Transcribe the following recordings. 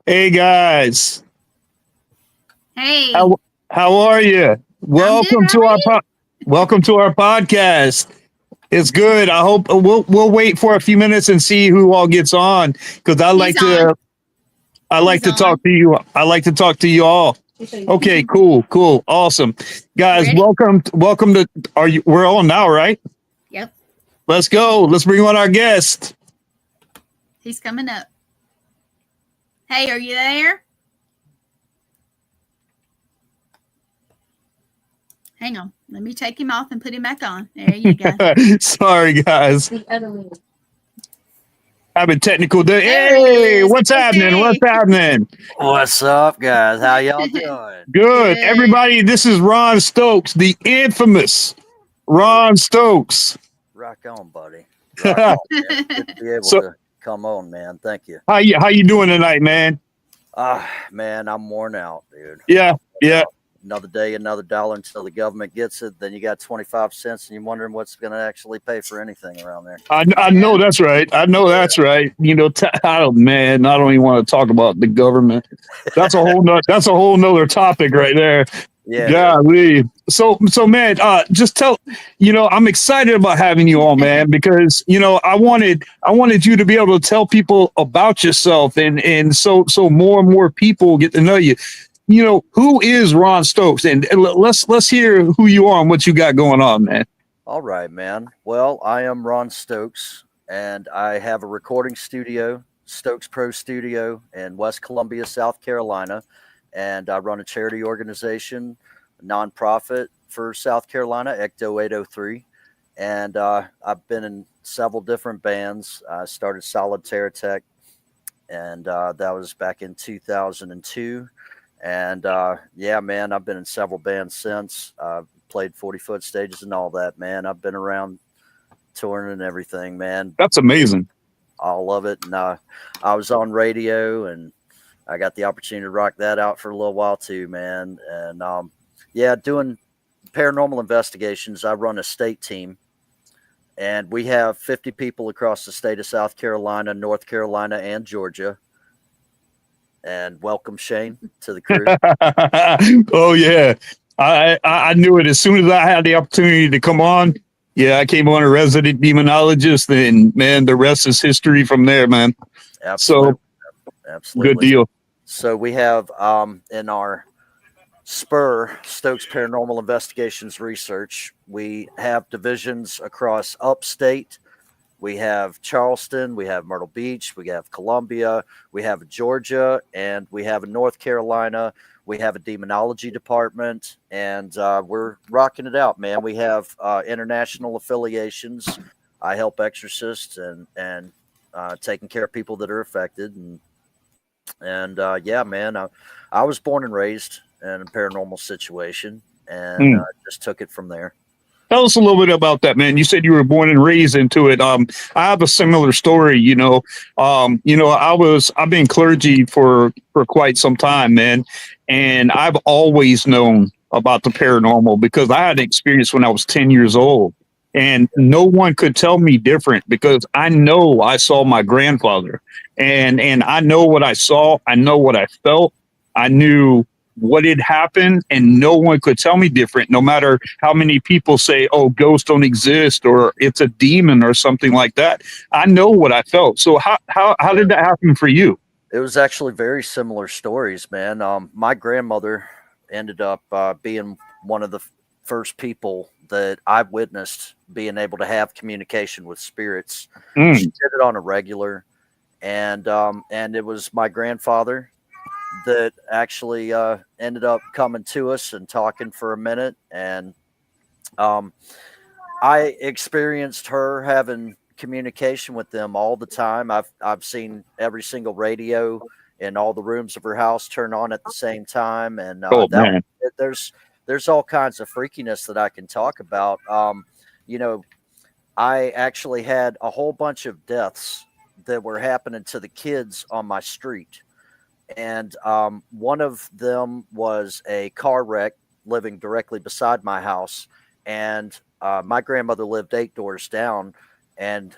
Hey guys, Hey, how are you? I'm good. Welcome How to are our you? welcome to our podcast. It's good. I hope we'll wait for a few minutes and see who all gets on because He's on. I like He's to talk on. to you. I like to talk to you all. Okay, cool, awesome, You guys. ready? Welcome to. Are you? We're on now, right? Yep. Let's go. Let's bring on our guest. He's coming up. Hey, are you there? Hang on. Let me take him off and put him back on. There you go. Sorry, guys. Having technical day. There he Hey, is. what's happening? What's Hey. happening? What's up, guys? How y'all doing? Good. Good. Everybody, this is Ron Stokes, the infamous Ron Stokes. Rock on, buddy. Rock on, man. Good to be able So to come on, man. Thank you. how you doing tonight, man? Man, I'm worn out, dude. Yeah, I'm worn yeah. out. Another day, another dollar until the government gets it. Then you got 25 cents, and you're wondering what's going to actually pay for anything around there. I know Yeah. that's right. I know that's right. Man, I don't even want to talk about the government. That's a whole nother topic right there. Yeah. Golly. So man, just tell I'm excited about having you on, man, because I wanted you to be able to tell people about yourself and so more and more people get to know you. Who is Ron Stokes? And let's hear who you are and what you got going on, man. All right, man. Well, I am Ron Stokes, and I have a recording studio, Stokes Pro Studio, in West Columbia, South Carolina. And I run a charity organization, a nonprofit for South Carolina, Ecto 803. And I've been in several different bands. I started Solitaire Tech, and that was back in 2002. And yeah, man, I've been in several bands since. Played 40-foot stages and all that, man. I've been around touring and everything, man. That's amazing. All of it. And I was on radio, and I got the opportunity to rock that out for a little while too, man. And yeah, doing paranormal investigations. I run a state team, and we have 50 people across the state of South Carolina, North Carolina, and Georgia. And welcome, Shane, to the crew. Oh yeah, I knew it as soon as I had the opportunity to come on. Yeah, I came on a resident demonologist, and man, the rest is history from there, man. Absolutely. So good Absolutely. deal. So we have in our Spur Stokes Paranormal Investigations Research, we have divisions across upstate. We have Charleston, we have Myrtle Beach, we have Columbia, we have Georgia, and we have in North Carolina. We have a demonology department, and we're rocking it out, man. We have international affiliations. I help exorcists and taking care of people that are affected, and yeah, man, I was born and raised in a paranormal situation, and Hmm. just took it from there. Tell us a little bit about that, man. You said you were born and raised into it. I have a similar story. I've been clergy for quite some time, man, and I've always known about the paranormal because I had an experience when I was 10 years old, and no one could tell me different because I know I saw my grandfather, and I know what I saw. I know what I felt. I knew what had happened, and no one could tell me different, no matter how many people say, oh, ghosts don't exist or it's a demon or something like that. I know what I felt. So how did that happen for you? It was actually very similar stories, man. My grandmother ended up being one of the first people that I've witnessed being able to have communication with spirits. She Mm. did it on a regular, and it was my grandfather that actually ended up coming to us and talking for a minute, and um, I experienced her having communication with them all the time. I've seen every single radio in all the rooms of her house turn on at the same time, and Oh that man. there's all kinds of freakiness that I can talk about. You know, I actually had a whole bunch of deaths that were happening to the kids on my street, and one of them was a car wreck living directly beside my house, and my grandmother lived 8 doors down. and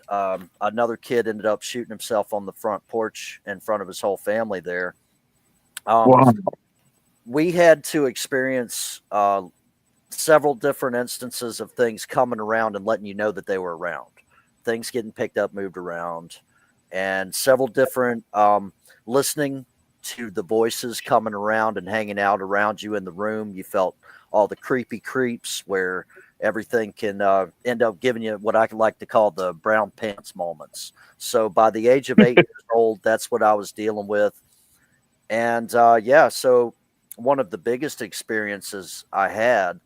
another kid ended up shooting himself on the front porch in front of his whole family there. Wow. We had to experience several different instances of things coming around and letting you know that they were around, things getting picked up, moved around, and several different listening to the voices coming around and hanging out around you in the room. You felt all the creepy creeps where everything can end up giving you what I like to call the brown pants moments. So by the age of 8 years old, that's what I was dealing with. And so one of the biggest experiences I had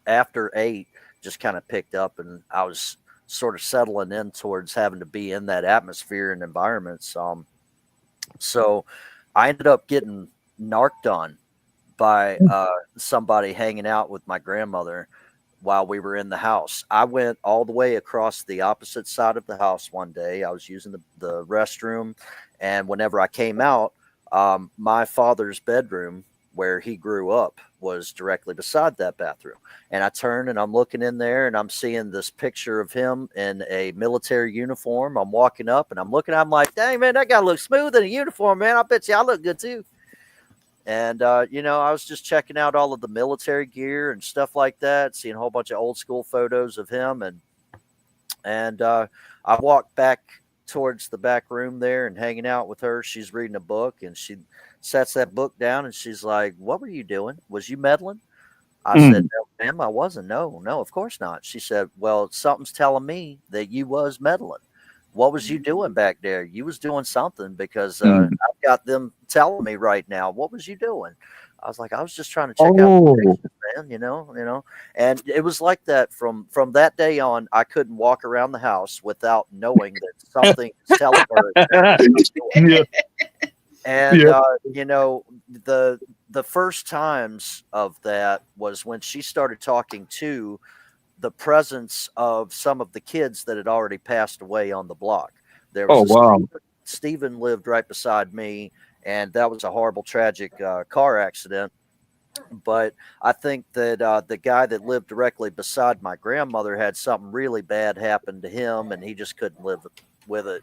after 8 just kind of picked up, and I was sort of settling in towards having to be in that atmosphere and environments. So I ended up getting narked on by somebody hanging out with my grandmother while we were in the house. I went all the way across the opposite side of the house one day. I was using the restroom, and whenever I came out, my father's bedroom where he grew up was directly beside that bathroom. And I turn and I'm looking in there and I'm seeing this picture of him in a military uniform. I'm walking up and I'm looking, I'm like, dang, man, that guy looks smooth in a uniform, man. I bet you I look good too. And, I was just checking out all of the military gear and stuff like that, seeing a whole bunch of old school photos of him. And I walked back towards the back room there and hanging out with her. She's reading a book and she sets that book down and she's like, what were you doing? Was you meddling? I said, no, ma'am, I wasn't. No, of course not. She said, well, something's telling me that you was meddling. What was you doing back there? You was doing something because I've got them telling me right now. What was you doing? I was like, I was just trying to check out the pictures, man, you know. And it was like that from that day on. I couldn't walk around the house without knowing that something is telling her. Yeah. And the first times of that was when she started talking to the presence of some of the kids that had already passed away on the block. There was Stephen lived right beside me, and that was a horrible, tragic car accident. But I think that the guy that lived directly beside my grandmother had something really bad happen to him, and he just couldn't live with it.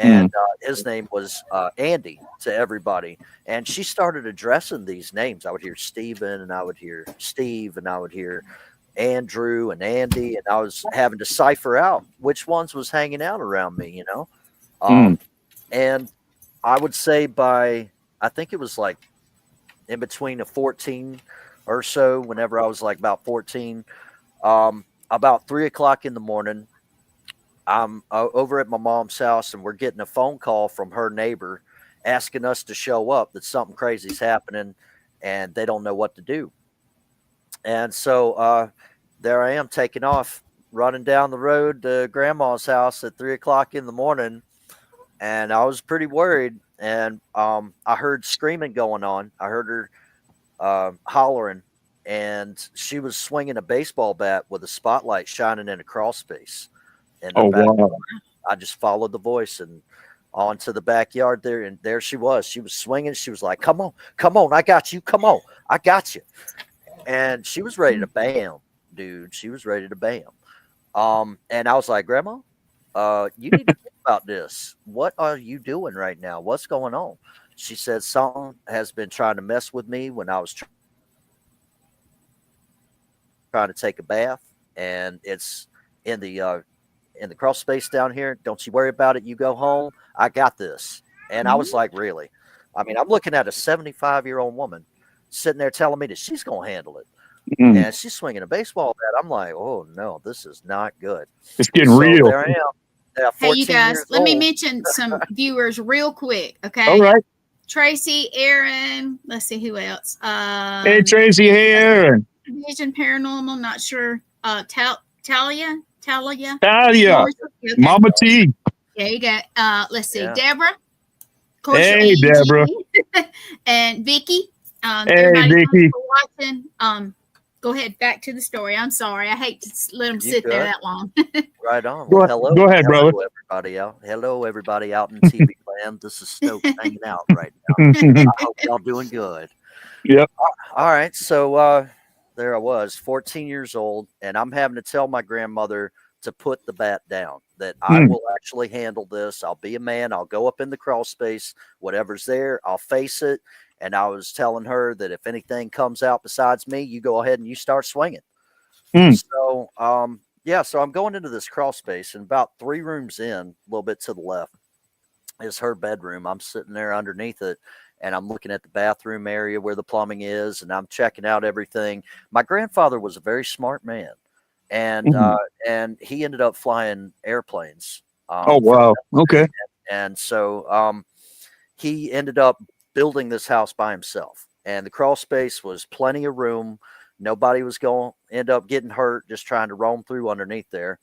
And his name was Andy to everybody. And she started addressing these names. I would hear Stephen, and I would hear Steve, and I would hear Andrew and Andy, and I was having to cipher out which ones was hanging out around me, And I would say I think it was like in between a 14 or so, whenever I was like about 14, about 3:00 in the morning, I'm over at my mom's house and we're getting a phone call from her neighbor asking us to show up, that something crazy's happening and they don't know what to do. And so there I am taking off, running down the road to grandma's house at 3:00 in the morning. And I was pretty worried. And I heard screaming going on. I heard her hollering, and she was swinging a baseball bat with a spotlight shining in a crawl space. And I just followed the voice and onto the backyard there. And there she was. She was swinging. She was like, come on, I got you. Come on, I got you. And she was ready to bam, dude. She was ready to bam. And I was like, Grandma, you need to think about this. What are you doing right now? What's going on? She said, something has been trying to mess with me when I was trying to take a bath, and it's in the crawl space down here. Don't you worry about it. You go home. I got this. And I was like, really? I mean, I'm looking at a 75-year-old woman sitting there telling me that she's going to handle it. And she's swinging a baseball bat. I'm like, oh, no, this is not good. It's getting real. There I am. Hey, you guys, let me mention some viewers real quick, okay? All right. Tracy, Aaron, let's see who else. Hey, Tracy, hey, Aaron. Vision Paranormal, not sure. Talia. Mama T. Yeah, you got, let's see, Yeah. Deborah. Of course, Hey, Deborah. And Vicky. Hey, everybody, Vicky. thanks for watching. Go ahead, back to the story. I'm sorry. I hate to let them sit there that long. Right on. Go ahead, brother. Hello, everybody out in TV land. This is Stokes hanging out right now. I hope y'all doing good. Yep. All right. So there I was, 14 years old, and I'm having to tell my grandmother to put the bat down, that I will actually handle this. I'll be a man. I'll go up in the crawl space, whatever's there, I'll face it. And I was telling her that if anything comes out besides me, you go ahead and you start swinging. So, so I'm going into this crawl space, and about 3 rooms in, a little bit to the left, is her bedroom. I'm sitting there underneath it, and I'm looking at the bathroom area where the plumbing is, and I'm checking out everything. My grandfather was a very smart man, and he ended up flying airplanes. Oh, wow. Okay. And so he ended up building this house by himself, and the crawl space was plenty of room. Nobody was going to end up getting hurt just trying to roam through underneath there.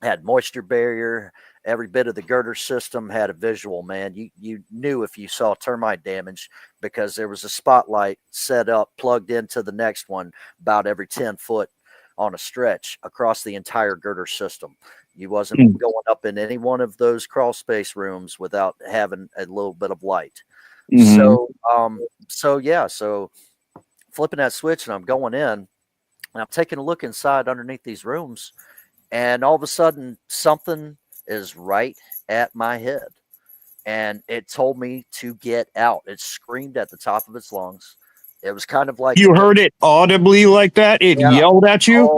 Had moisture barrier. Every bit of the girder system had a visual, man. You knew if you saw termite damage, because there was a spotlight set up, plugged into the next one about every 10 foot on a stretch across the entire girder system. You wasn't going up in any one of those crawl space rooms without having a little bit of light. So flipping that switch, and I'm going in, and I'm taking a look inside underneath these rooms, and all of a sudden something is right at my head, and it told me to get out. It screamed at the top of its lungs. It was kind of like, you heard it audibly like that? It yelled at you?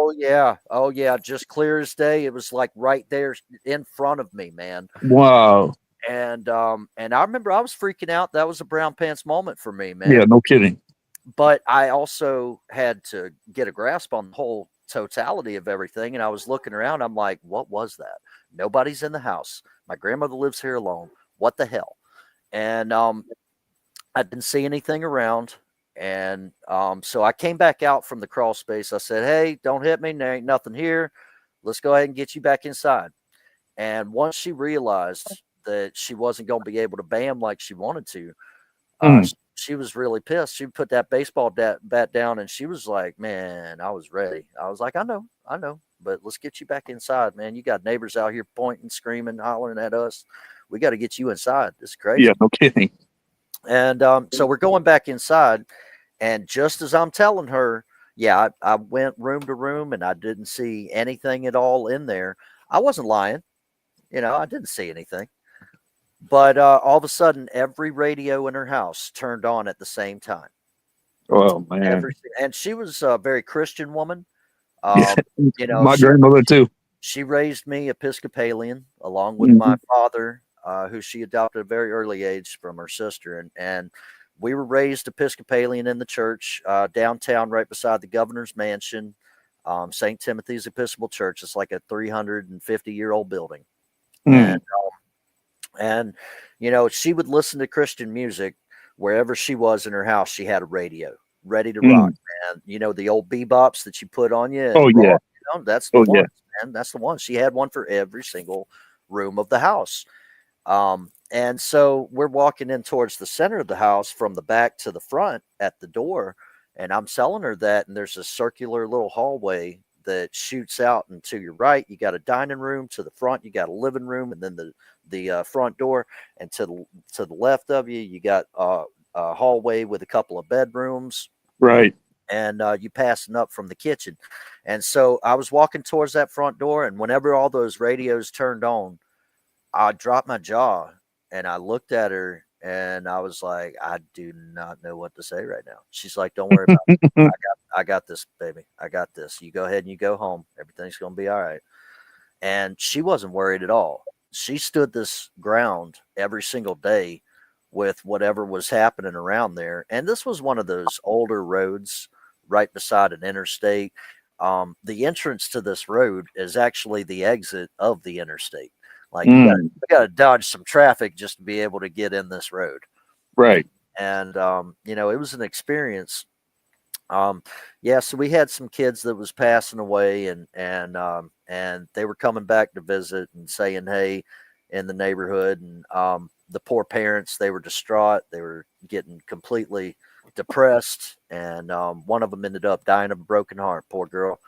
Oh yeah, just clear as day. It was like right there in front of me, man. Wow. And I remember I was freaking out. That was a brown pants moment for me, man. Yeah, no kidding. But I also had to get a grasp on the whole totality of everything. And I was looking around. I'm like, what was that? Nobody's in the house. My grandmother lives here alone. What the hell? And I didn't see anything around. And so I came back out from the crawl space. I said, hey, don't hit me. There ain't nothing here. Let's go ahead and get you back inside. And once she realized that she wasn't going to be able to bam like she wanted to, she was really pissed. She put that baseball bat down, and she was like, man, I was ready. I was like, I know, but let's get you back inside, man. You got neighbors out here pointing, screaming, hollering at us. We got to get you inside. This is crazy. Yeah, no kidding. And so we're going back inside, and just as I'm telling her, I went room to room, and I didn't see anything at all in there. I wasn't lying. I didn't see anything. But all of a sudden, every radio in her house turned on at the same time. Oh, man. And she was a very Christian woman. My grandmother, too. She raised me Episcopalian, along with my father, who she adopted at a very early age from her sister. And we were raised Episcopalian in the church downtown, right beside the governor's mansion, St. Timothy's Episcopal Church. It's like a 350-year-old building. And, she would listen to Christian music wherever she was in her house. She had a radio ready to rock, man. The old bebops that you put on you. That's the one, man. That's the one. She had one for every single room of the house. And so we're walking in towards the center of the house from the back to the front at the door. And I'm telling her that, and there's a circular little hallway that shoots out, and to your right, you got a dining room. To the front, you got a living room, and then the front door. And to the left of you, you got a hallway with a couple of bedrooms. Right. And you passing up from the kitchen. And so I was walking towards that front door, and whenever all those radios turned on, I dropped my jaw, and I looked at her, and I was like, I do not know what to say right now. She's like, don't worry about it. I got this, baby. I got this. You go ahead and you go home. Everything's going to be all right. And she wasn't worried at all. She stood this ground every single day with whatever was happening around there. And this was one of those older roads right beside an interstate. The entrance to this road is actually the exit of the interstate. Like you got to dodge some traffic just to be able to get in this road. Right. And, it was an experience. So we had some kids that was passing away, and they were coming back to visit and saying, hey, in the neighborhood. And, the poor parents, they were distraught. They were getting completely depressed. And, one of them ended up dying of a broken heart. Poor girl.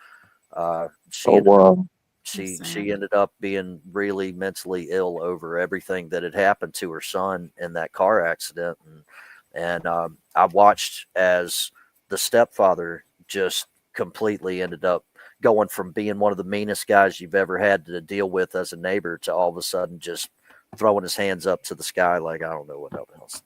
She ended up being really mentally ill over everything that had happened to her son in that car accident. And I watched as the stepfather just completely ended up going from being one of the meanest guys you've ever had to deal with as a neighbor to all of a sudden just throwing his hands up to the sky like I don't know what else.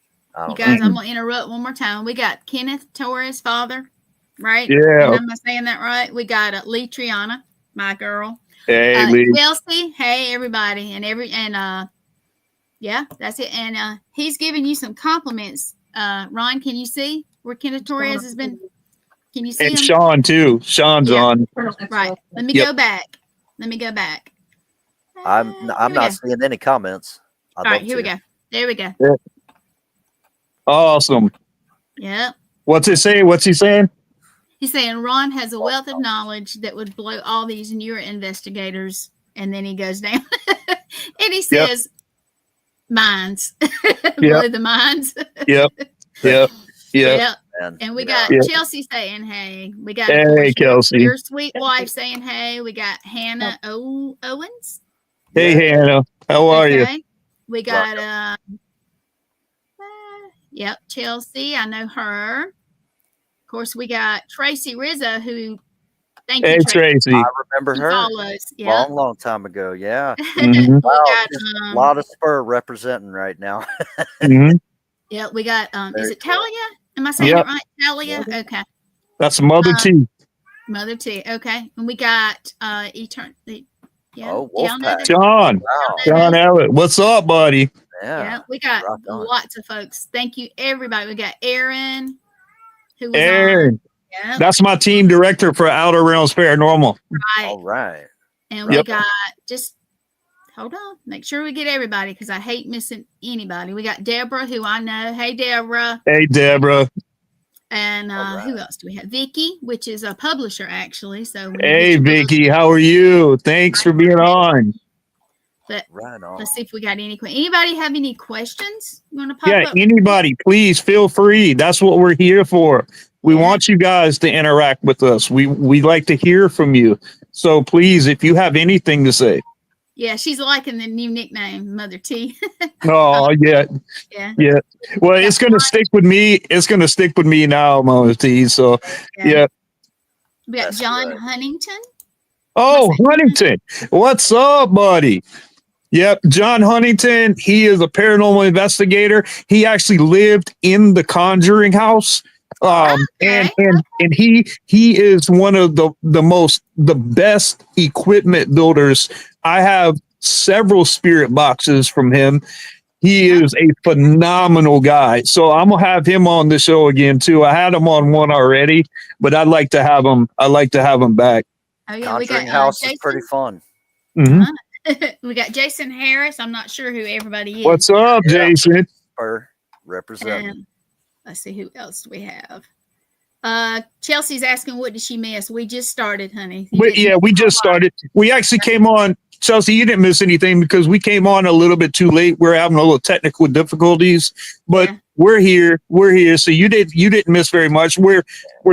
You guys, I'm gonna interrupt one more time. We got Kenneth Torres' father, right? Yeah. And am I saying that right? We got Lee Triana, my girl. Hey, Lee. Chelsea. Hey, everybody, yeah, that's it. And he's giving you some compliments. Ron, can you see where Kenneth Torres has been? Can you see And him? Sean too. Sean's on. Right. Let me go back. I'm not seeing any comments. All right, here we go. There we go. Yeah. Awesome. Yep. What's it say? What's he saying? He's saying Ron has a wealth of knowledge that would blow all these newer investigators. And then he goes down and he says, minds. Blow the minds. Yep. And we got Chelsea saying, hey. We got Kelsey. Your sweet wife saying, hey. We got Hannah Owens. Hey, Hannah. How are you? We got, Chelsea. I know her. Of course, we got Tracy Rizzo, who, thank you, Tracy. I remember her. Long time ago. Yeah. Mm-hmm. Wow, a lot of Spur representing right now. Mm-hmm. Yeah, we got, is it Talia? Am I saying it right? Talia? Yep. Okay. That's Mother T. Mother T. Okay. And we got Eternity. Yeah. Oh, Wolfpack. John. Wow. John Elliott. What's up, buddy? Yeah. We got lots of folks. Thank you, everybody. We got Aaron, who was Aaron. on. That's my team director for Outer Realms Paranormal. Right. All right. And we got hold on. Make sure we get everybody because I hate missing anybody. We got Deborah, who I know. Hey, Deborah. Hey, Deborah. And who else do we have? Vicky, which is a publisher, actually. So hey, Vicky, how are you? Thanks for being on. But let's see if we got anybody have any questions you want to pop up? Anybody, please feel free. That's what we're here for. We want you guys to interact with us. We like to hear from you. So please, if you have anything to say. Yeah, she's liking the new nickname, Mother T. Oh, yeah. Well, it's gonna stick with me. It's gonna stick with me now, Mother T. So yeah. We got John Huntington. Oh, Huntington. What's up, buddy? Yep, John Huntington. He is a paranormal investigator. He actually lived in the Conjuring house. And he is one of the best equipment builders. I have several spirit boxes from him. He is a phenomenal guy. So I'm gonna have him on the show again too. I had him on one already, but I'd like to have him. Back. Oh yeah, Conjuring house is pretty fun. Mm-hmm. We got Jason Harris. I'm not sure who everybody is. What's up, Jason? Representing. Let's see who else do we have. Chelsea's asking, what did she miss? We just started, honey. We just started. We actually came on. Chelsea, you didn't miss anything because we came on a little bit too late. We're having a little technical difficulties, but we're here. So you didn't miss very much. We're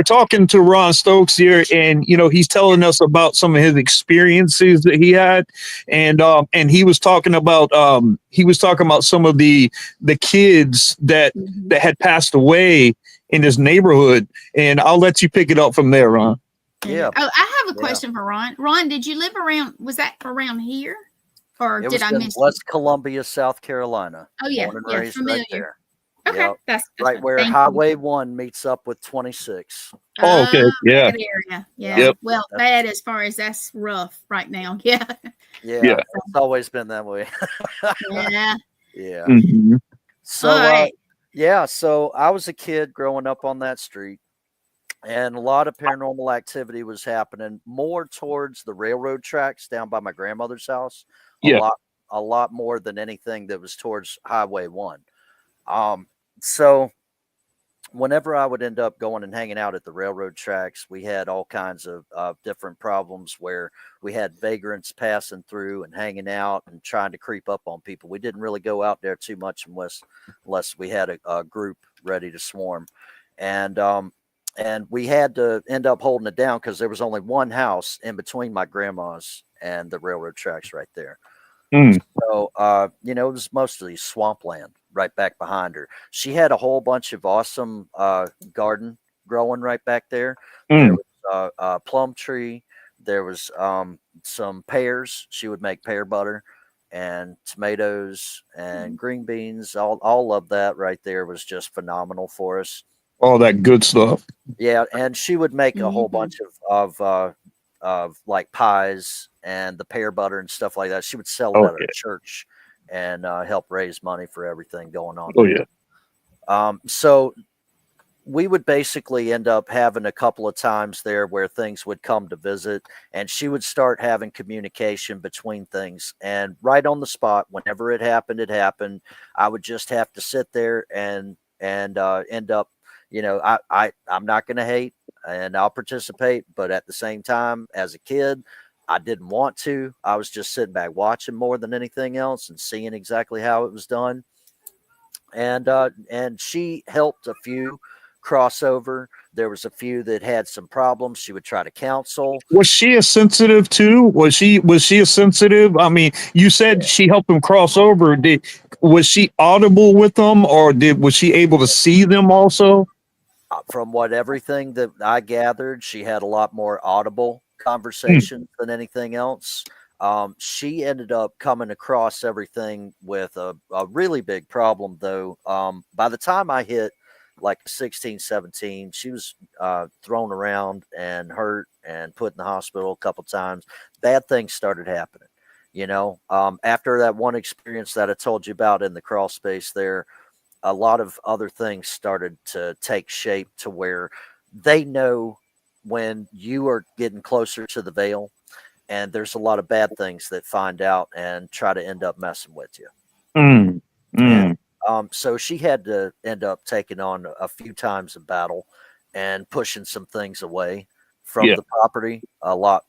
talking to Ron Stokes here, and he's telling us about some of his experiences that he had, and he was talking about some of the kids that had passed away in his neighborhood, and I'll let you pick it up from there, Ron. Yeah. Oh, I have a question for Ron. Ron, did you live around? Was that around here, or did I miss? West Columbia, South Carolina. Oh yeah, familiar. Right there. Okay, that's right where Highway 1 meets up with 26. Oh, okay, yeah. That area. Yeah. Yep. Well, bad as far as that's rough right now. Yeah. Yeah. It's always been that way. Yeah. Yeah. Mm-hmm. So so I was a kid growing up on that street. And a lot of paranormal activity was happening more towards the railroad tracks down by my grandmother's house. A lot more than anything that was towards Highway 1. So whenever I would end up going and hanging out at the railroad tracks, we had all kinds of different problems where we had vagrants passing through and hanging out and trying to creep up on people. We didn't really go out there too much unless we had a group ready to swarm. And we had to end up holding it down because there was only one house in between my grandma's and the railroad tracks right there. So, it was mostly swampland right back behind her. She had a whole bunch of awesome garden growing right back there. There was a plum tree. There was some pears. She would make pear butter, and tomatoes and green beans. All of that right there was just phenomenal for us. All that good stuff. Yeah, and she would make a whole Mhm. bunch of like pies and the pear butter and stuff like that. She would sell it Oh at yeah. our church and help raise money for everything going on Oh there. yeah. So we would basically end up having a couple of times there where things would come to visit, and she would start having communication between things. And right on the spot, whenever it happened, I would just have to sit there and end up, I'm not going to hate, and I'll participate, but at the same time, as a kid, I didn't want to. I was just sitting back watching more than anything else and seeing exactly how it was done. And she helped a few crossover. There was a few that had some problems. She would try to counsel. Was she a sensitive too? Was she a sensitive? I mean, you said she helped them cross over. Was she audible with them, or was she able to see them also? From what everything that I gathered, she had a lot more audible Hmm. conversations than anything else. She ended up coming across everything with a really big problem, though. By the time I hit like 16, 17, she was thrown around and hurt and put in the hospital a couple times. Bad things started happening. After that one experience that I told you about in the crawl space there, a lot of other things started to take shape to where they know when you are getting closer to the veil, and there's a lot of bad things that find out and try to end up messing with you. Mm, And mm, so she had to end up taking on a few times of battle and pushing some things away from yeah. the property a lot.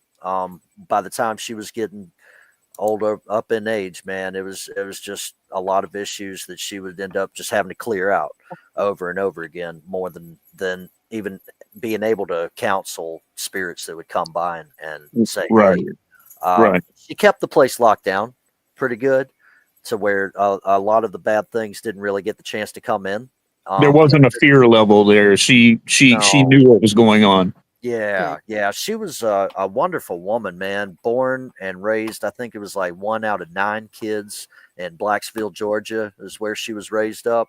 By the time she was getting older up in age, man, it was just a lot of issues that she would end up just having to clear out over and over again, more than even being able to counsel spirits that would come by and say, Right. hey, Right. she kept the place locked down pretty good to where a lot of the bad things didn't really get the chance to come in. There But wasn't a fear level there. She no, knew what was going on. yeah, Good. yeah. She was a wonderful woman, man. Born and raised, I think it was like 1 out of 9 kids in Blacksville, Georgia, is where she was raised up.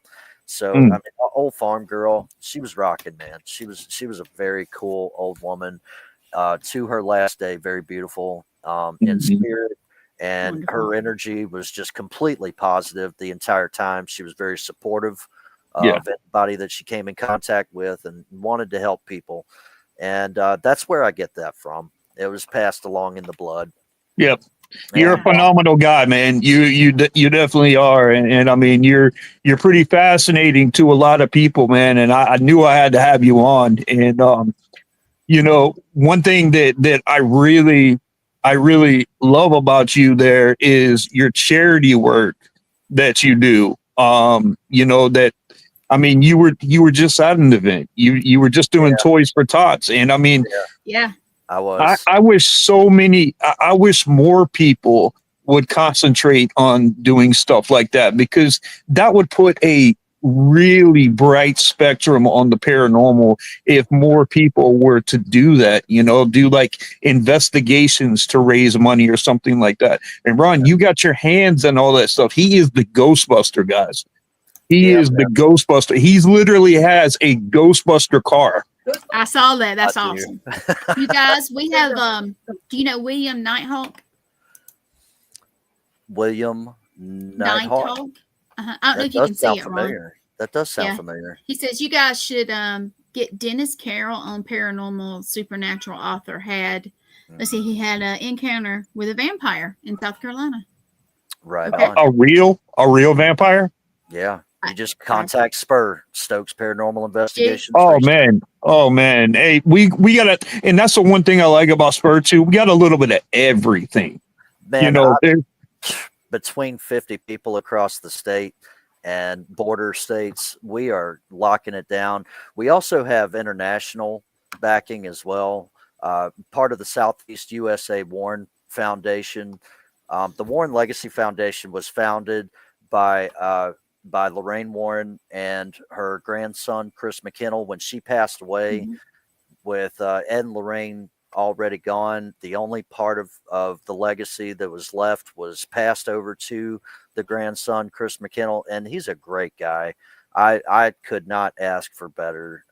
So, I Mm, mean, old farm girl. She was rocking, man. She was a very cool old woman. To her last day, very beautiful in mhm. spirit, and Wonderful. her energy was just completely positive the entire time. She was very supportive Yeah. of anybody that she came in contact with and wanted to help people, and that's where I get that from. It was passed along in the blood, Yep. You're a and Yeah. phenomenal guy, man. You definitely are, and I mean you're pretty fascinating to a lot of people, man. And I knew I had to have you on. And one thing that I really love about you there is your charity work that you do. That I mean you were just at an event. You were just doing yeah, Toys for Tots, and I mean yeah, Yeah. I I, was. I wish so many, I wish more people would concentrate on doing stuff like that, because that would put a really bright spectrum on the paranormal if more people were to do that, do like investigations to raise money or something like that. And Ron, you got your hands on all that stuff. He is the Ghostbuster, guys. He Yeah, is the Ghostbuster. He's literally has a Ghostbuster car. I saw that. I That's do. awesome. You guys, we have do you know William Nighthawk? William Nighthawk. Nighthawk? I don't know That if you does can see sound it, Ron. familiar. That does sound Yeah. familiar. He says you guys should get Dennis Carroll on Paranormal Supernatural author had let's see, Mhm. he had an encounter with a vampire in South Carolina. Right Okay. on. A real vampire. Yeah. You I, just I contact Spur, Stokes Paranormal see. Investigations Oh Research. man. Oh man. Hey, we gotta, and that's the one thing I like about Spur too. We got a little bit of everything. Man, There. between 50 people across the state and border states, we are locking it down. We also have international backing as well. Part of the Southeast USA Warren Foundation. The Warren Legacy Foundation was founded by Lorraine Warren and her grandson Chris McKinnell when she passed away. Mhm. With Ed and Lorraine already gone. The only part of the legacy that was left was passed over to the grandson, Chris McKinnell, and he's a great guy. I could not ask for better.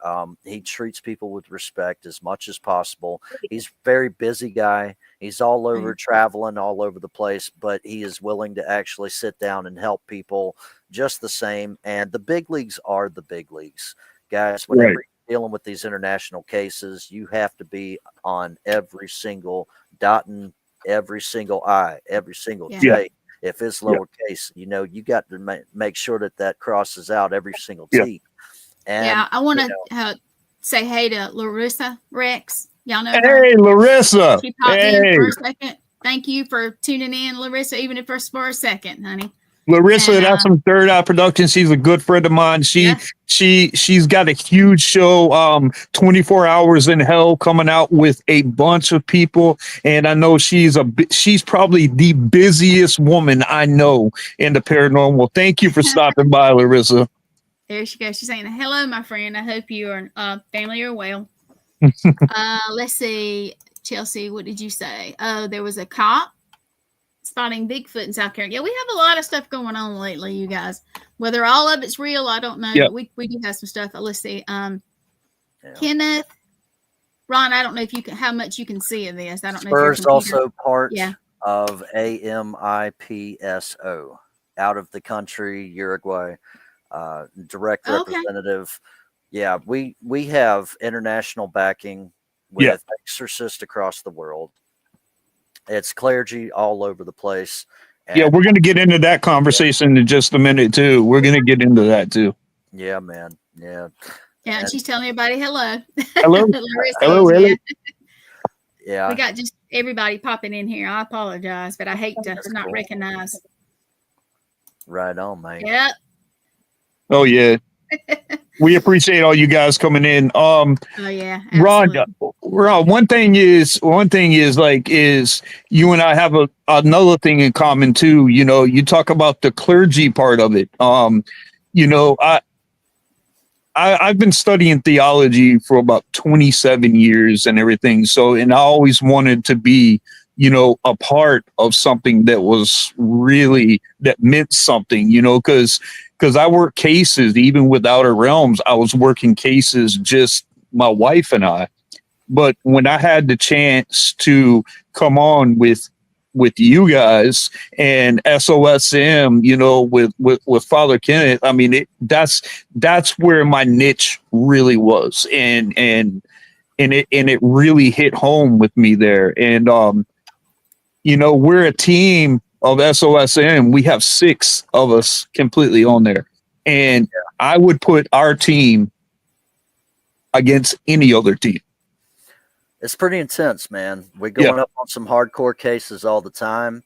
He treats people with respect as much as possible. He's a very busy guy. He's all over traveling all over the place, but he is willing to actually sit down and help people just the same. And the big leagues are the big leagues, guys. Whenever you're dealing with these international cases, you have to be on every single dotting every single I, every single J. If it's lowercase, you know, you got to make sure that crosses out every single T. And, I want to say hey to Larissa Rex. Y'all know Hey, her. Larissa. She popped in for a second. Thank you for tuning in, Larissa, even if it's for a second, honey. Larissa, that's from Third Eye Productions. She's a good friend of mine. She's got a huge show, 24 Hours in Hell, coming out with a bunch of people. And I know she's probably the busiest woman I know in the paranormal. Thank you for stopping by, Larissa. There she goes. She's saying, hello, my friend. I hope you and family are well. Let's see. Chelsea, what did you say? Oh, there was a cop spotting Bigfoot in South Carolina. Yeah, we have a lot of stuff going on lately, you guys. Whether all of it's real, I don't know. But we do have some stuff. Let's see. Kenneth, Ron, I don't know if you can, how much you can see of this. I don't know. Spur's also part of AMIPSO, out of the country, Uruguay, direct representative. Yeah, we have international backing with exorcists across the world. It's clergy all over the place. And we're going to get into that conversation in just a minute, too. We're going to get into that, too. Yeah, man. Yeah. Yeah, and she's telling everybody hello. Hello. hello. Yeah. We got just everybody popping in here. I apologize, but I hate to not recognize. Right on, man. Yep. Oh, yeah. We appreciate all you guys coming in. Oh yeah, Ron, one thing is you and I have another thing in common too. You know, you talk about the clergy part of it. You know, I've been studying theology for about 27 years and everything. So, and I always wanted to be, you know, a part of something that meant something, you know, because I work cases, even with Outer Realms, I was working cases, just my wife and I. But when I had the chance to come on with you guys and SOSM, you know, with Father Kenneth, I mean, that's where my niche really was. And it really hit home with me there. And, you know, we're a team of SOSM. We have 6 of us completely on there. And I would put our team against any other team. It's pretty intense, man. We're going up on some hardcore cases all the time.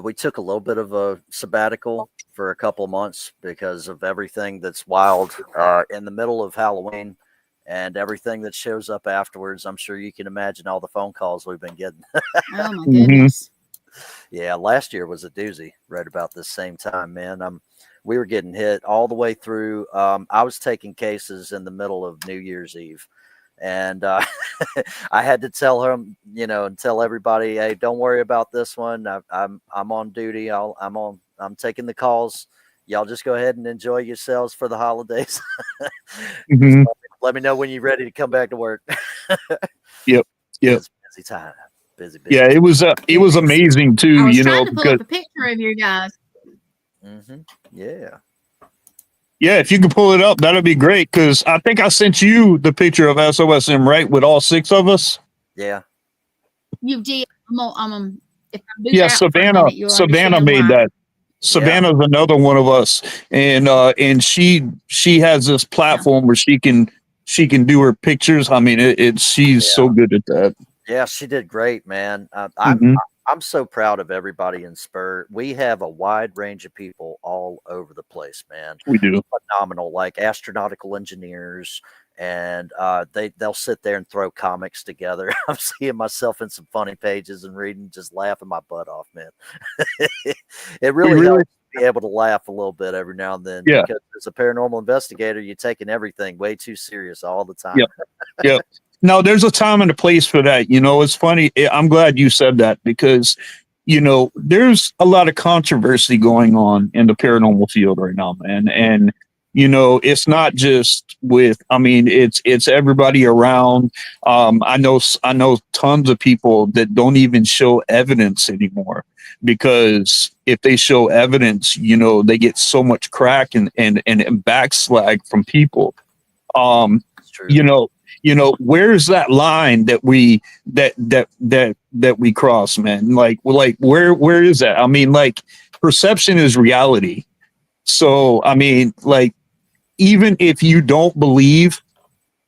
We took a little bit of a sabbatical for a couple of months because of everything that's wild in the middle of Halloween and everything that shows up afterwards. I'm sure you can imagine all the phone calls we've been getting. Oh my goodness. Yeah, last year was a doozy right about this same time, man. We were getting hit all the way through. I was taking cases in the middle of New Year's Eve. And I had to tell him, you know, and tell everybody, hey, don't worry about this one. I'm on duty. I'm taking the calls. Y'all just go ahead and enjoy yourselves for the holidays. Let me know when you're ready to come back to work. Yep. Busy time. Busy. Yeah, it was amazing too. I was you trying know, to pull up a picture of you guys. Yeah. Yeah, if you could pull it up, that'd be great. Because I think I sent you the picture of SOSM, right, with all 6 of us. Yeah. You did. Savannah made that. Savannah's another one of us, and she has this platform where she can do her pictures. I mean, she's so good at that. Yeah, she did great, man. I'm so proud of everybody in Spur. We have a wide range of people all over the place, man. We do. Phenomenal, like astronautical engineers, and they'll sit there and throw comics together. I'm seeing myself in some funny pages and reading, just laughing my butt off, man. It really helps to be able to laugh a little bit every now and then. Because as a paranormal investigator, you're taking everything way too serious all the time. Yep. No, there's a time and a place for that. It's funny. I'm glad you said that because, there's a lot of controversy going on in the paranormal field right now, man. And, it's not just it's everybody around. I know tons of people that don't even show evidence anymore because if they show evidence, they get so much crack and backslag from people. It's true. Where's that line that we cross, man? Like where is that? Like perception is reality. So like even if you don't believe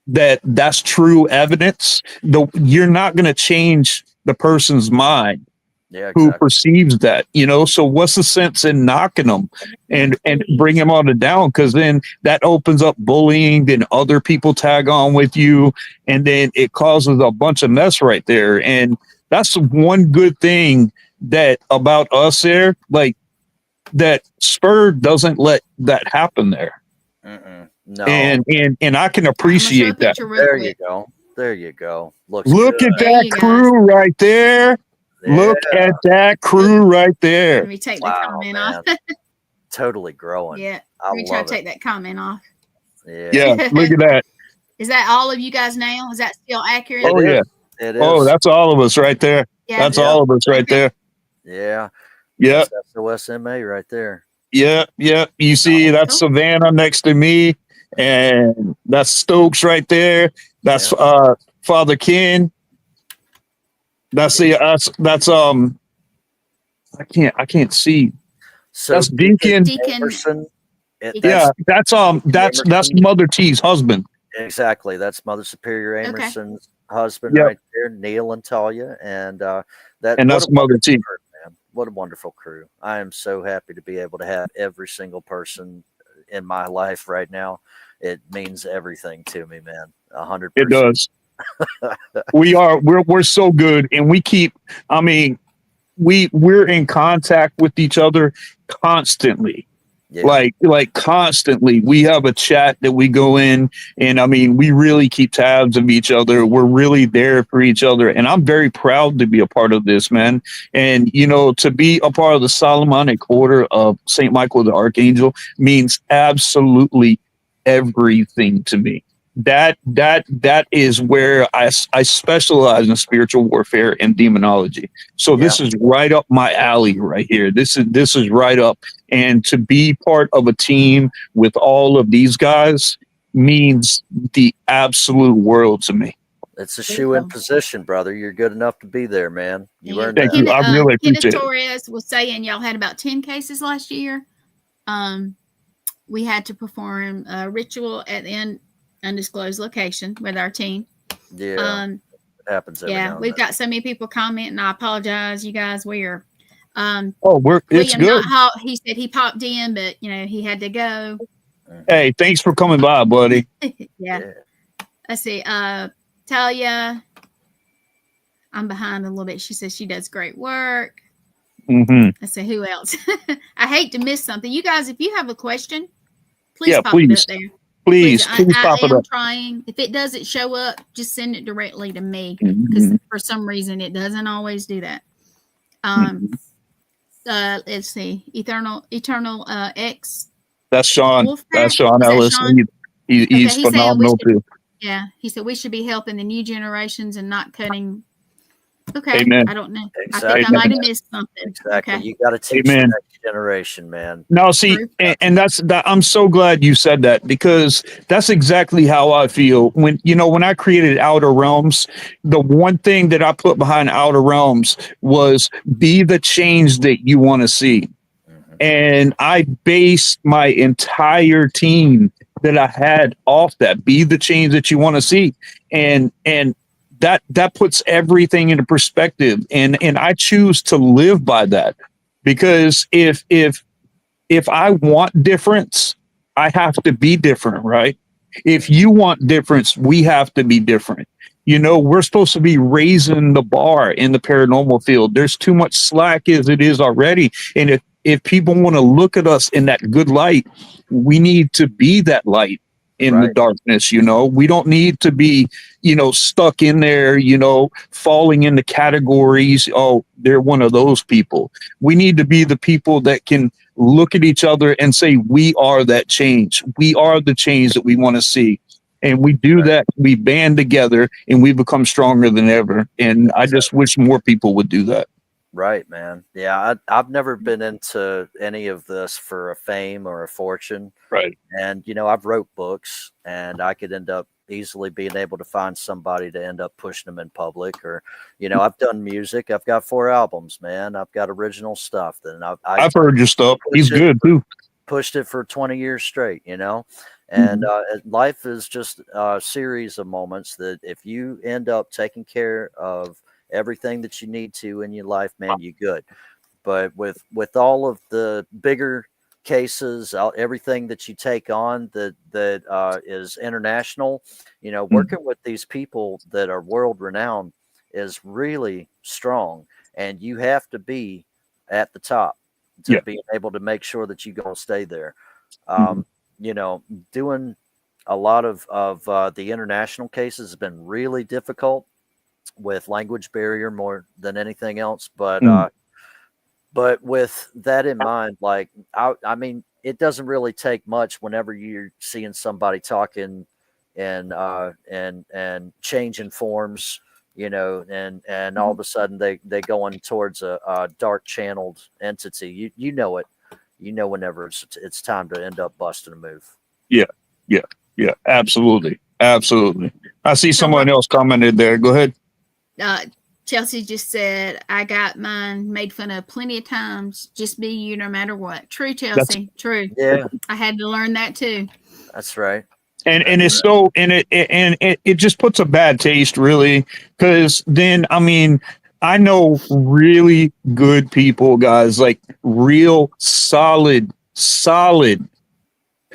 that that's true evidence, you're not going to change the person's mind who perceives that, so what's the sense in knocking them and bring them on it down? Because then that opens up bullying, then other people tag on with you, and then it causes a bunch of mess right there. And that's one good thing that about us there, like that Spur doesn't let that happen there. No. And I can appreciate that. There you go. Look at that crew right there. Yeah. Look at that crew right there. Let me take the comment off. Totally growing. Yeah. Let me try to take that comment off. Yeah. Look at that. Is that all of you guys now? Is that still accurate? Oh, yeah. It is. Oh, that's all of us right there. Yeah. That's all of us right there. Yeah. Yeah. That's SOSMA right there. Yeah. Yeah. You see, that's Savannah next to me. And that's Stokes right there. That's Father Ken. That's that's I can't see. So that's Deacon. Emerson, that's Mother T's husband. Exactly. That's Mother Superior Emerson's husband right there, Neil and Talia. And that's Mother T. Crew, man. What a wonderful crew. I am so happy to be able to have every single person in my life right now. It means everything to me, man. 100%. It does. We're so good, and we keep. We're in contact with each other constantly. Yeah. Like constantly. We have a chat that we go in, and we really keep tabs of each other. We're really there for each other, and I'm very proud to be a part of this, man. And to be a part of the Solomonic Order of Saint Michael the Archangel means absolutely everything to me. That is where I specialize in spiritual warfare and demonology. So this is right up my alley right here. This is right up. And to be part of a team with all of these guys means the absolute world to me. It's a shoe-in position, brother. You're good enough to be there, man. You earned that. Thank you. I really appreciate Kenneth Torres was saying y'all had about 10 cases last year. We had to perform a ritual at the undisclosed location with our team. Yeah, it happens. We've got so many people commenting. I apologize, you guys. We are. It's good. He said he popped in, but he had to go. Hey, thanks for coming by, buddy. Yeah. Let's see. Talia, I'm behind a little bit. She says she does great work. Let's see who else. I hate to miss something. You guys, if you have a question, please pop it up there. Please I pop it am up. trying. If it doesn't show up, just send it directly to me because for some reason it doesn't always do that. Let's see. Eternal X. That's Sean. Wolfpack. That's Sean Ellis. He's phenomenal too. Yeah, he said we should be helping the new generations and not cutting. Okay, Amen. I don't know. Exactly. I think I might have missed something. Exactly. Okay. You got to teach the next generation, man. No, see, and that's that. I'm so glad you said that because that's exactly how I feel when I created Outer Realms. The one thing that I put behind Outer Realms was be the change that you want to see, and I based my entire team that I had off that. Be the change that you want to see, and that puts everything into perspective, and I choose to live by that because if I want difference, I have to be different, right? If you want difference, we have to be different. We're supposed to be raising the bar in the paranormal field. There's too much slack as it is already, and if people want to look at us in that good light, we need to be that light. in the darkness. We don't need to be, stuck in there, falling into categories. Oh, they're one of those people. We need to be the people that can look at each other and say, we are that change. We are the change that we want to see. And we do that. We band together and we become stronger than ever. And I just wish more people would do that. Right, man. Yeah, I've never been into any of this for a fame or a fortune. Right. And, I've wrote books and I could end up easily being able to find somebody to end up pushing them in public. Or, I've done music. I've got 4 albums, man. I've got original stuff. And I've heard your stuff. He's good too. Pushed it for 20 years straight, And life is just a series of moments that if you end up taking care of everything that you need to in your life, man, you good. But with all of the bigger cases, everything that you take on that is international, working with these people that are world renowned is really strong, and you have to be at the top to be able to make sure that you gonna stay there. Doing a lot of the international cases has been really difficult with language barrier more than anything else. But with that in mind, like, I mean, it doesn't really take much whenever you're seeing somebody talking and changing forms, and all of a sudden they going towards a dark channeled entity. You know it. Whenever it's time to end up busting a move. Yeah, absolutely. I see someone else commented there. Go ahead. Chelsea just said, I got mine made fun of plenty of times. Just be you no matter what. True, Chelsea. True. Yeah. I had to learn that too. That's right. And it's so, and it just puts a bad taste, really, because then, I mean, I know really good people, guys, like real solid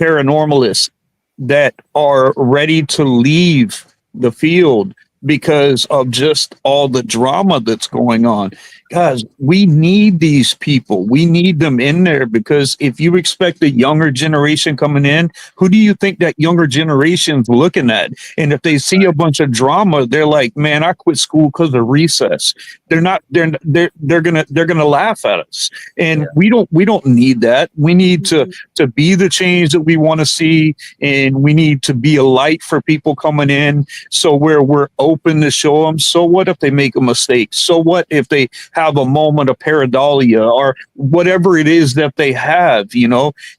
paranormalists that are ready to leave the field because of just all the drama that's going on. Guys, we need these people. We need them in there, because if you expect a younger generation coming in, who do you think that younger generation's looking at? And if they see a bunch of drama, they're like, man, I quit school because of recess. They're gonna laugh at us. And we don't need that. We need to be the change that we want to see, and we need to be a light for people coming in. So where we're open to show them, so what if they make a mistake? So what if they have a moment of pareidolia or whatever it is that they have?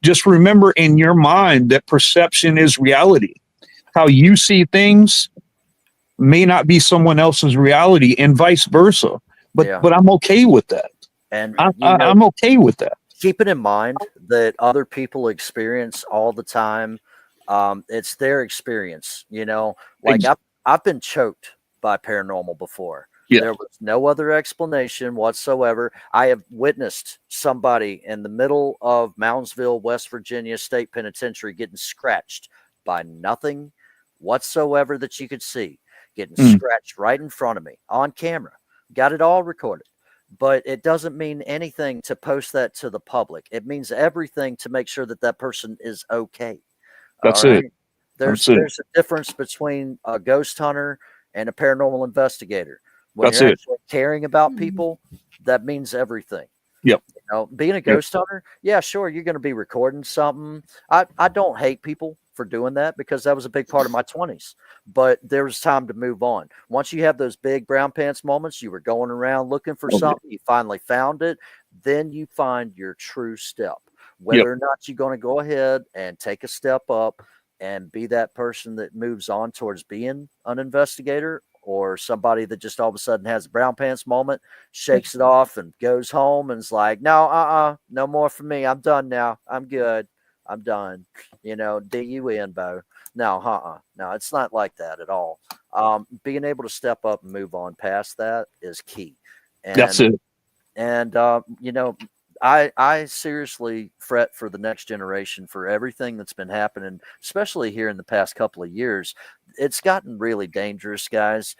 Just remember in your mind that perception is reality. How you see things may not be someone else's reality, and vice versa. But I'm okay with that. And I'm okay with that. Keep it in mind that other people experience all the time. It's their experience, like I've been choked by paranormal before. Yeah. There was no other explanation whatsoever. I have witnessed somebody in the middle of Moundsville, West Virginia State Penitentiary getting scratched by nothing whatsoever that you could see, getting scratched right in front of me on camera. Got it all recorded. But it doesn't mean anything to post that to the public. It means everything to make sure that that person is okay. That's it. There's a difference between a ghost hunter and a paranormal investigator. When you're actually caring about people, that means everything. Yep. Being a ghost hunter, yeah, sure, you're going to be recording something. I don't hate people for doing that, because that was a big part of my 20s. But there was time to move on. Once you have those big brown pants moments, you were going around looking for something, you finally found it, then you find your true step. Whether or not you're going to go ahead and take a step up and be that person that moves on towards being an investigator, or somebody that just all of a sudden has a brown pants moment, shakes it off and goes home and is like, no, no more for me. I'm done now. I'm good. I'm done. D-U-N, Bo. No, no, it's not like that at all. Being able to step up and move on past that is key. And, that's it. And, I seriously fret for the next generation for everything that's been happening, especially here in the past couple of years. It's gotten really dangerous, guys.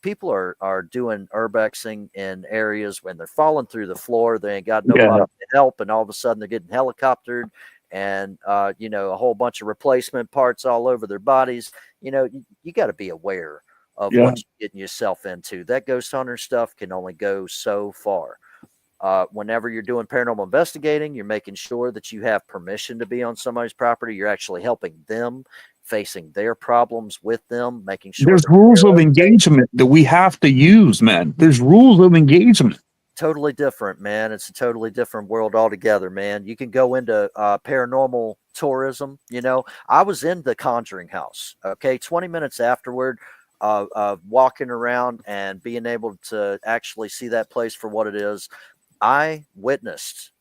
People are doing urbexing in areas when they're falling through the floor. They ain't got nobody to help, and all of a sudden they're getting helicoptered and you know, a whole bunch of replacement parts all over their bodies. You know, you got to be aware of Yeah. what you're getting yourself into. That ghost hunter stuff can only go so far. Whenever you're doing paranormal investigating, you're making sure that you have permission to be on somebody's property. You're actually helping them, facing their problems with them, making sure There's that rules they're of okay. engagement that we have to use, man. There's rules of engagement. Totally different, man. It's a totally different world altogether, man. You can go into paranormal tourism. You know, I was in the Conjuring House. Okay, 20 minutes afterward, walking around and being able to actually see that place for what it is. I witnessed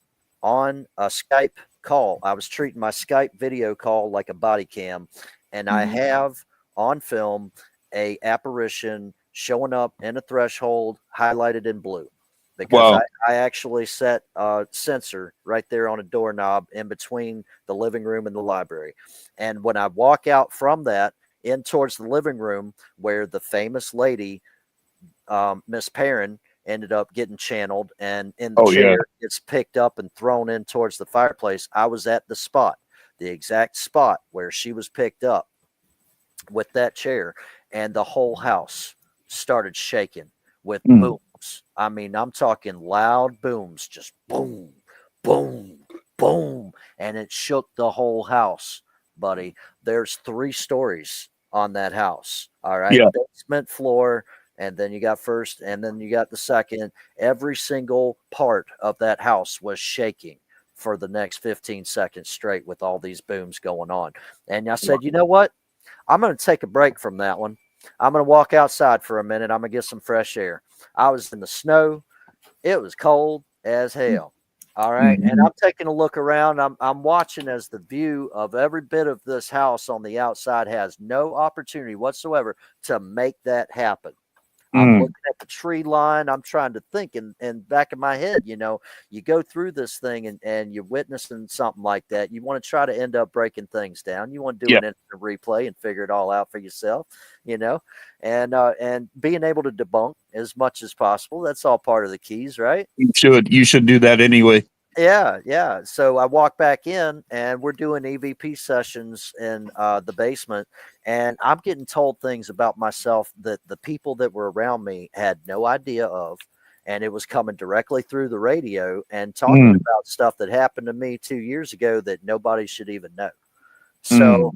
on a Skype call. I was treating my Skype video call like a body cam, and I have on film a apparition showing up in a threshold highlighted in blue, because Wow. I actually set a sensor right there on a doorknob in between the living room and the library. And when I walk out from that in towards the living room where the famous lady, Miss Perrin, ended up getting channeled, and in the Oh, yeah. chair gets picked up and thrown in towards the fireplace. I was at the spot, the exact spot where she was picked up with that chair, and the whole house started shaking with Mm. booms. I mean, I'm talking loud booms, just boom, boom, boom, and it shook the whole house, buddy. There's 3 stories on that house. All right, Yeah. basement floor, and then you got first, and then you got the second. Every single part of that house was shaking for the next 15 seconds straight with all these booms going on. And I said, you know what? I'm going to take a break from that one. I'm going to walk outside for a minute. I'm going to get some fresh air. I was in the snow. It was cold as hell. All right. And I'm taking a look around. I'm watching as the view of every bit of this house on the outside has no opportunity whatsoever to make that happen. I'm Mm. looking at the tree line. I'm trying to think in back of my head, you know, you go through this thing and you're witnessing something like that. You want to try to end up breaking things down. You want to do Yeah. an instant replay and figure it all out for yourself, you know, and being able to debunk as much as possible. That's all part of the keys, right? You should do that anyway. Yeah, yeah. So I walk back in, and we're doing EVP sessions in the basement, and I'm getting told things about myself that the people that were around me had no idea of, and it was coming directly through the radio and talking Mm. about stuff that happened to me 2 years ago that nobody should even know. Mm. So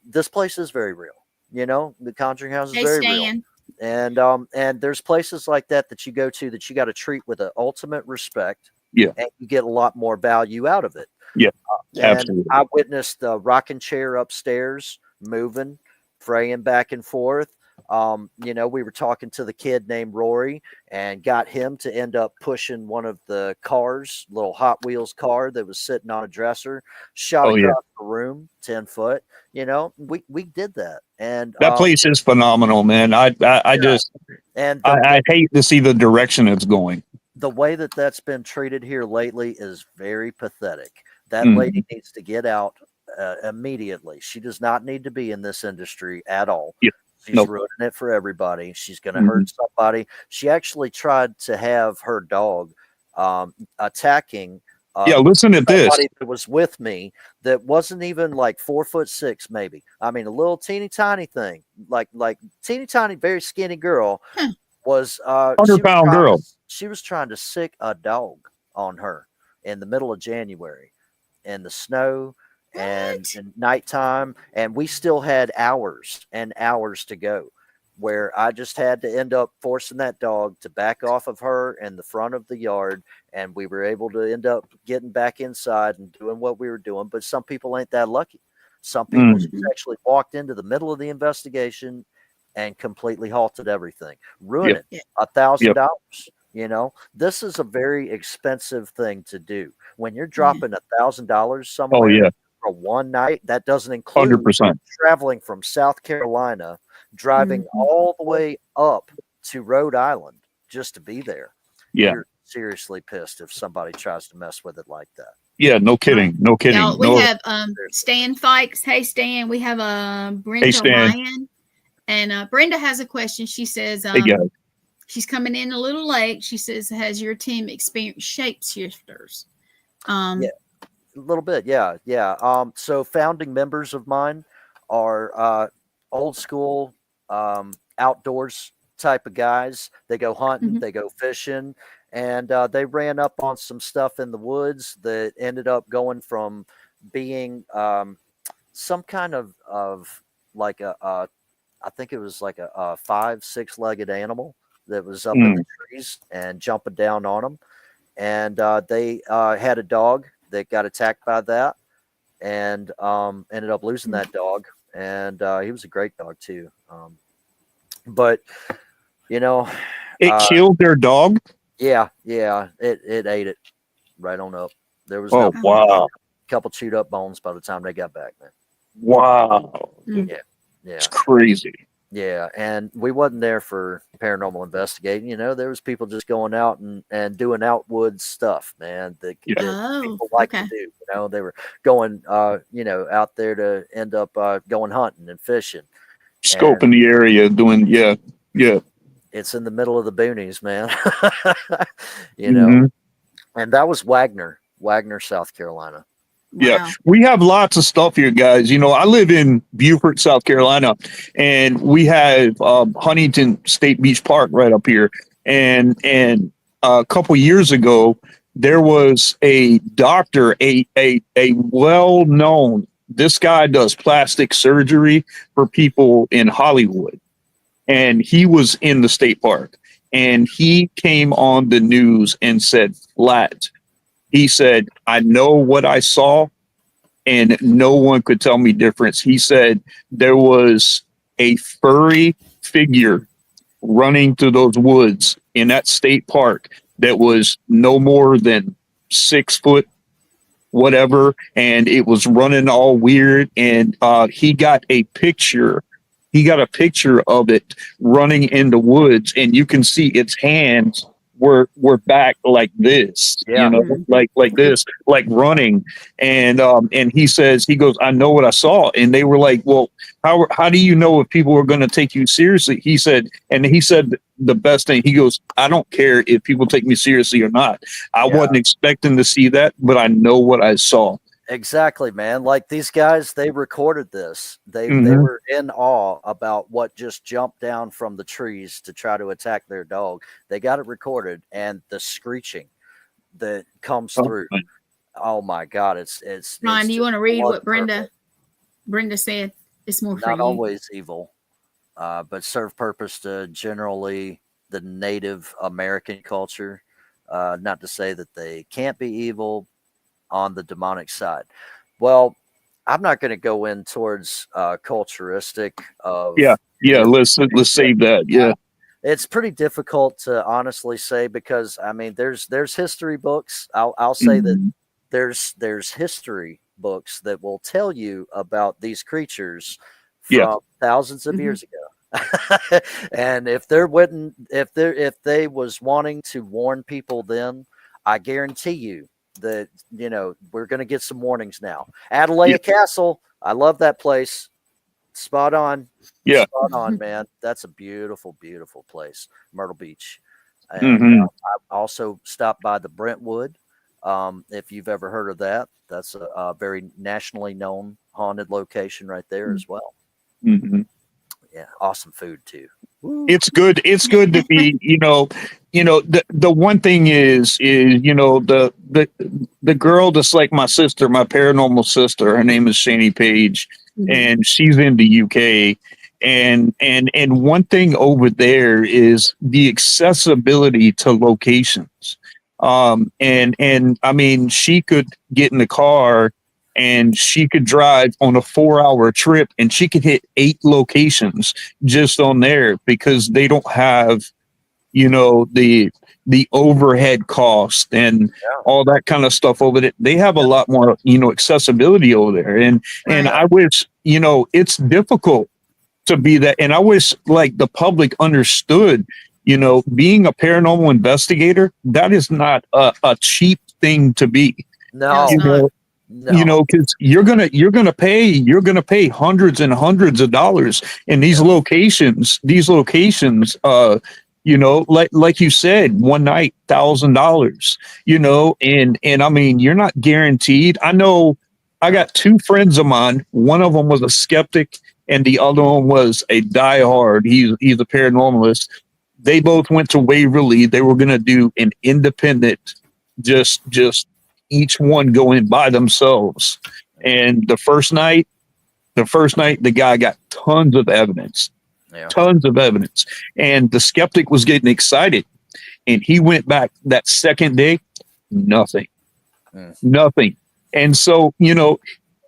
this place is very real. You know, the Conjuring House is Hey, very real. Stan. And there's places like that you go to that you got to treat with an ultimate respect. Yeah. And you get a lot more value out of it. Yeah. And Absolutely. I witnessed the rocking chair upstairs moving, fraying back and forth. You know, we were talking to the kid named Rory and got him to end up pushing one of the cars, little Hot Wheels car that was sitting on a dresser, shot Oh, yeah. across the room, 10 foot. You know, we did that. And That place is phenomenal, man. I just and I hate to see the direction it's going. the way that that's been treated here lately is very pathetic. That Mm. lady needs to get out immediately. She does not need to be in this industry at all. Yeah. She's Nope. ruining it for everybody. She's going to hurt somebody. She actually tried to have her dog attacking Yeah, listen to this. somebody that was with me that wasn't even like 4'6", maybe. I mean, a little teeny tiny thing, like teeny tiny, very skinny girl was 100-pound girl. she was trying to sick a dog on her in the middle of January in the snow and nighttime, and we still had hours and hours to go, where I just had to end up forcing that dog to back off of her in the front of the yard, and we were able to end up getting back inside and doing what we were doing. But some people ain't that lucky. Some people just actually walked into the middle of the investigation and completely halted everything, ruining $1,000. You know, this is a very expensive thing to do. When you're dropping $1,000 somewhere for one night, that doesn't include 100%. traveling from South Carolina, driving all the way up to Rhode Island just to be there. Yeah. You're seriously pissed if somebody tries to mess with it like that. Yeah, no kidding. No kidding. Now, we have Stan Fikes. Hey, Stan. We have Brenda Stan. Ryan. And Brenda has a question. She says, Hey, guys. she's coming in a little late. She says, has your team experienced shapeshifters? little bit, yeah, yeah. So founding members of mine are old school outdoors type of guys. They go hunting, Mhm. they go fishing, and they ran up on some stuff in the woods that ended up going from being some kind of like I think it was like a 5, 6 legged animal that was up in Mm. the trees and jumping down on them. And they had a dog that got attacked by that, and ended up losing that dog. And he was a great dog too. But you know, It killed their dog. yeah, yeah, it ate it right on up. There was Oh no Oh, wow, couple chewed up bones by the time they got back, man. wow, mm. Yeah, it's yeah. crazy. Yeah, and we wasn't there for paranormal investigating. There was people just going out and doing outwoods stuff, man. Yeah. That Oh, people like to okay. do. They were going, out there to end up going hunting and fishing. And Scoping the area, doing yeah, yeah. it's in the middle of the boonies, man. you know, Hmm. and that was Wagner, South Carolina. Yeah, Wow. we have lots of stuff here, guys. I live in Beaufort, South Carolina, and we have Huntington State Beach Park right up here. And a couple years ago, there was a doctor, a well known. This guy does plastic surgery for people in Hollywood, and he was in the state park, and he came on the news and said flat. He said, "I know what I saw, and no one could tell me difference." He said there was a furry figure running through those woods in that state park that was no more than 6 foot, whatever, and it was running all weird. And he got a picture. He got a picture of it running in the woods, and you can see its hands were back like this, Yeah. like this, like running. And he goes, "I know what I saw." And they were like, "Well, how do you know if people are going to take you seriously?" He said the best thing. He goes, "I don't care if people take me seriously or not. I Yeah. wasn't expecting to see that, but I know what I saw." Exactly, man. Like these guys, they recorded this. They Hmm. were in awe about what just jumped down from the trees to try to attack their dog. They got it recorded, and the screeching that comes through. Oh my God, it's Ron, do you just want to read what blood curdling. Brenda said? It's more for Not you. always evil, but serve purpose to generally the Native American culture. Not to say that they can't be evil on the demonic side. Well, I'm not going to go in towards culturistic of Yeah, yeah. Let's different things save that. Yeah. it's pretty difficult to honestly say because I mean there's history books. I'll say that Mhm. there's history books that will tell you about these creatures Yeah. from thousands of Mhm. years ago. And if they was wanting to warn people then, I guarantee you that we're going to get some warnings now. Atalaya Yeah. Castle, I love that place. Spot on. Yeah. Spot on, man. That's a beautiful, beautiful place, Myrtle Beach. And Hmm. I also stopped by the Brentwood. If you've ever heard of that, that's a very nationally known haunted location right there as well. Hmm. Yeah, awesome food too. Woo. It's good. It's good to be, the one thing is, the girl that's like my sister, my paranormal sister, her name is Shani Page, Mhm. and she's in the UK. And one thing over there is the accessibility to locations. And I mean, she could get in the car and she could drive on a 4 hour trip and she could hit 8 locations just on there because they don't have, the overhead cost and Yeah. all that kind of stuff over there. They have a lot more, accessibility over there. And Right. I wish, it's difficult to be that. And I wish like the public understood, being a paranormal investigator, that is not a cheap thing to be. No, it's No, not. no. Because you're gonna pay hundreds and hundreds of dollars in these locations. like you said, one night, $1,000, and I mean, you're not guaranteed. I know I got two friends of mine. One of them was a skeptic, and the other one was a diehard. He's a paranormalist. They both went to Waverly. They were going to do an independent, just each one going by themselves. And the first night, the guy got tons of evidence, and the skeptic was getting excited, and he went back that second day, nothing, nothing. And so,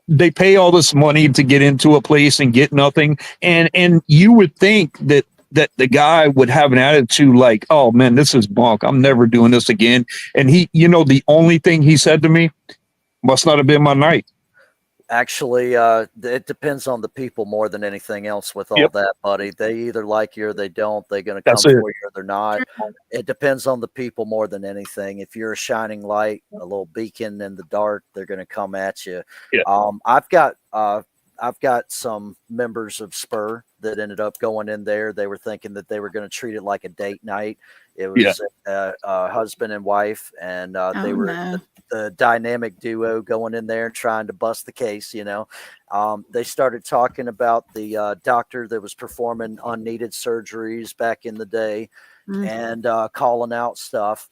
they pay all this money to get into a place and get nothing. And you would think that the guy would have an attitude like, oh man, this is bunk. I'm never doing this again. And the only thing he said to me, must not have been my night. Actually, it depends on the people more than anything else with all that, buddy. They either like you or they don't. They're going to come for you or they're not. It depends on the people more than anything. If you're a shining light, a little beacon in the dark, they're going to come at you. Yeah. I've got some members of Spur that ended up going in there. They were thinking that they were going to treat it like a date night. It was a husband and wife, and they were the dynamic duo going in there trying to bust the case. They started talking about the doctor that was performing unneeded surgeries back in the day, and calling out stuff.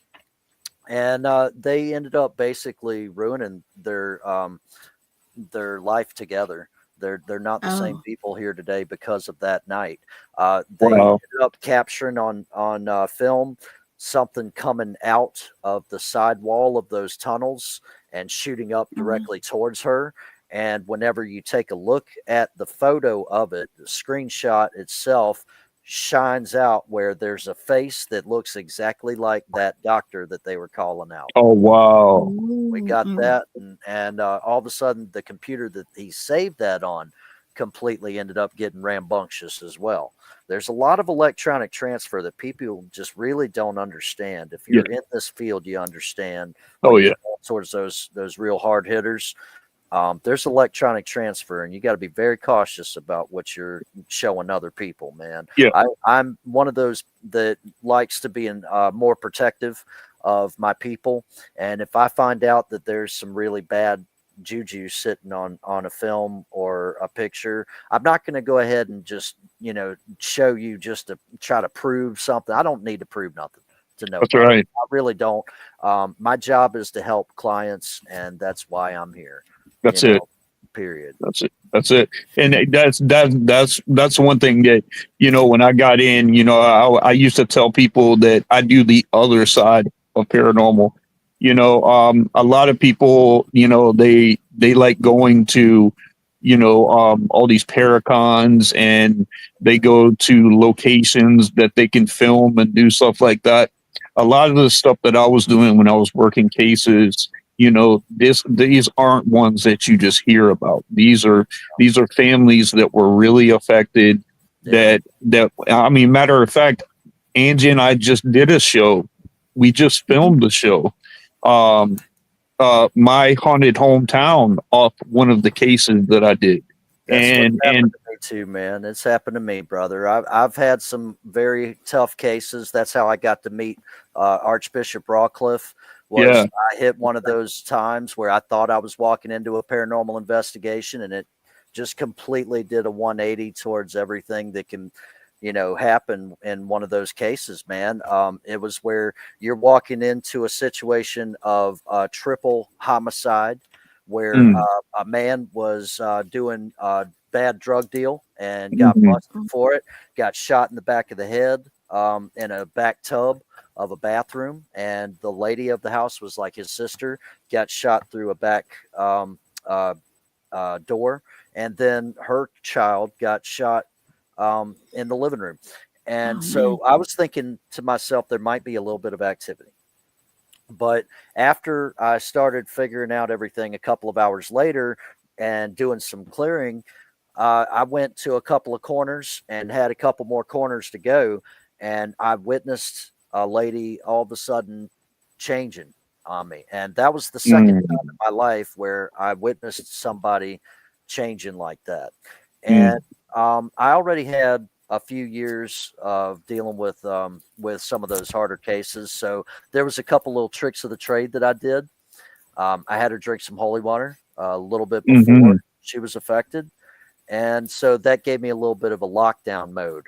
And they ended up basically ruining their life together. They're not the same people here today because of that night. They ended up capturing on film something coming out of the side wall of those tunnels and shooting up directly towards her. And whenever you take a look at the photo of it, the screenshot itself shines out where there's a face that looks exactly like that doctor that they were calling out. Oh, wow. We got that. And all of a sudden, the computer that he saved that on completely ended up getting rambunctious as well. There's a lot of electronic transfer that people just really don't understand. If you're in this field, you understand. Towards those real hard hitters. There's electronic transfer, and you got to be very cautious about what you're showing other people, man. I'm one of those that likes to be more protective of my people. And if I find out that there's some really bad juju sitting on a film or a picture, I'm not going to go ahead and just, show you just to try to prove something. I don't need to prove nothing to nobody. That's right. I really don't. My job is to help clients, and that's why I'm here. That's it. Period. That's it. And that's one thing that, when I got in, I used to tell people that I do the other side of paranormal. A lot of people, they like going to, all these paracons, and they go to locations that they can film and do stuff like that. A lot of the stuff that I was doing when I was working cases, these aren't ones that you just hear about. These are families that were really affected. That I mean, matter of fact, Angie and I just did a show. We just filmed the show. My haunted hometown off one of the cases that I did. That's what's happened to me too, man. It's happened to me, brother. I've had some very tough cases. That's how I got to meet Archbishop Rawcliffe. I hit one of those times where I thought I was walking into a paranormal investigation, and it just completely did a 180 towards everything that can, happen in one of those cases, man. It was where you're walking into a situation of triple homicide, where a man was doing a bad drug deal and got busted for it, got shot in the back of the head in a back tub of a bathroom, and the lady of the house was like his sister, got shot through a back door, and then her child got shot in the living room. And so I was thinking to myself, there might be a little bit of activity. But after I started figuring out everything a couple of hours later and doing some clearing, I went to a couple of corners and had a couple more corners to go, and I witnessed a lady all of a sudden changing on me. And that was the second time in my life where I witnessed somebody changing like that. And I already had a few years of dealing with some of those harder cases. So there was a couple little tricks of the trade that I did. I had her drink some holy water a little bit before she was affected, and so that gave me a little bit of a lockdown mode.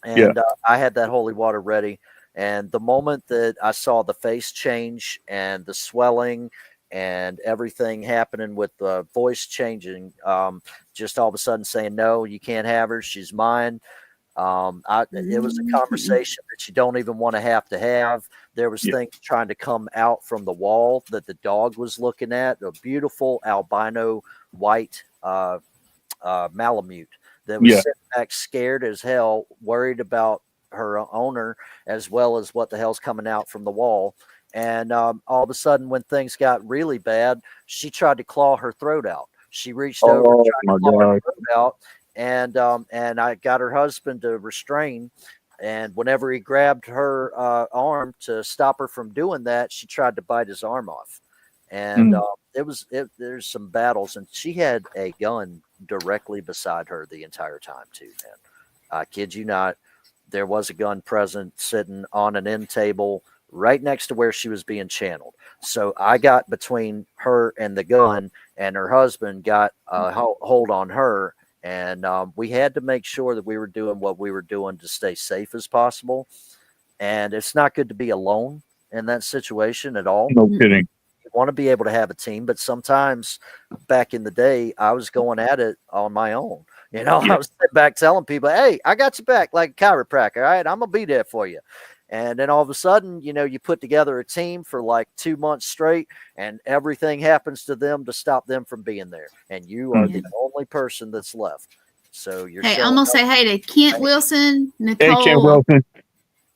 And I had that holy water ready. And the moment that I saw the face change and the swelling and everything happening with the voice changing, just all of a sudden saying, no, you can't have her. She's mine. It was a conversation that you don't even want to have. There was things trying to come out from the wall that the dog was looking at, a beautiful albino white Malamute that was sitting back scared as hell, worried about her owner as well as what the hell's coming out from the wall. And all of a sudden, when things got really bad, she tried to claw her throat out. She reached over and tried to claw her throat out, and I got her husband to restrain. And whenever he grabbed her arm to stop her from doing that, she tried to bite his arm off. And there's some battles, and she had a gun directly beside her the entire time too, man. I kid you not. There was a gun present sitting on an end table right next to where she was being channeled. So I got between her and the gun, and her husband got a hold on her. And we had to make sure that we were doing what we were doing to stay safe as possible. And it's not good to be alone in that situation at all. No kidding. You want to be able to have a team, but sometimes back in the day, I was going at it on my own. You know, I was sitting back telling people, hey, I got you back like a chiropractor. All right, I'm going to be there for you. And then all of a sudden, you know, you put together a team for like 2 months straight, and everything happens to them to stop them from being there. And you are the only person that's left. So you're I'm going to say hey to Kent Wilson, Nicole. Hey, Kent Wilson.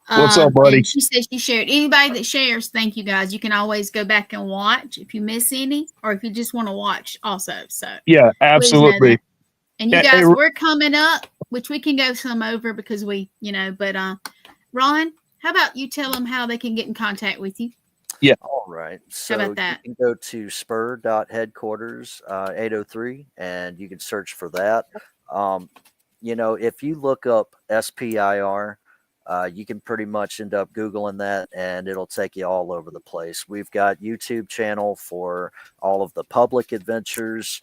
What's up, buddy? She said she shared. Anybody that shares, thank you guys. You can always go back and watch if you miss any, or if you just want to watch also. So yeah, absolutely. And you guys, we're coming up, which we can go some over because we, you know, but Ron, how about you tell them how they can get in contact with you? Yeah. All right. So how about that? You can go to spur.headquarters 803 and you can search for that. You know, if you look up SPIR, you can pretty much end up Googling that and it'll take you all over the place. We've got YouTube channel for all of the public adventures.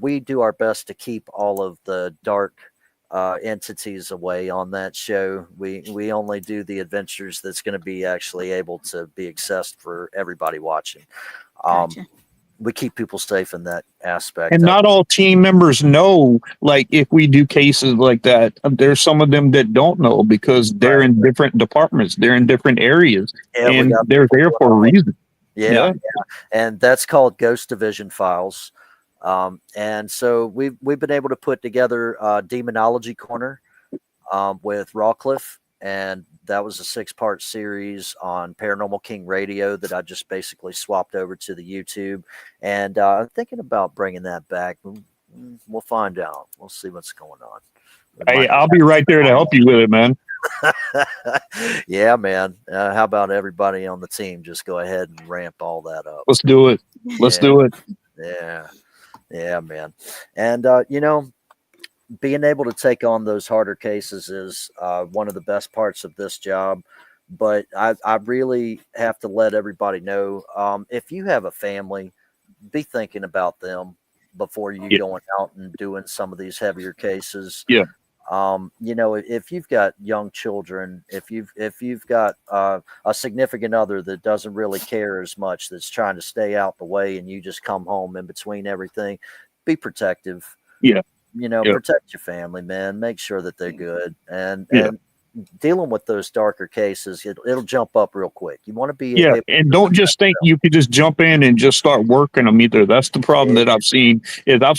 We do our best to keep all of the dark entities away on that show. We only do the adventures that's going to be actually able to be accessed for everybody watching. Gotcha. We keep people safe in that aspect. And not all team members know, like, if we do cases like that, there's some of them that don't know because they're in different departments, they're in different areas, and they're there for a reason. Yeah. And that's called Ghost Division Files. And so we've been able to put together Demonology Corner with Rawcliffe, and that was a 6-part series on Paranormal King Radio that I just basically swapped over to the YouTube. And I'm thinking about bringing that back. We'll find out. We'll see what's going on. Hey, I'll be right there to help you with it, man. Yeah, man. How about everybody on the team just go ahead and ramp all that up? Let's do it. Let's do it. Yeah, man. And, you know, being able to take on those harder cases is one of the best parts of this job. But I really have to let everybody know, if you have a family, be thinking about them before you going out and doing some of these heavier cases. Yeah. You know, if you've got young children, if you've got a significant other that doesn't really care as much, that's trying to stay out the way, and you just come home in between everything, be protective. Yeah. You know, protect your family, man. Make sure that they're good. And dealing with those darker cases, it'll jump up real quick. You want to be and don't just think you could just jump in and just start working them either. That's the problem that I've seen. Is I've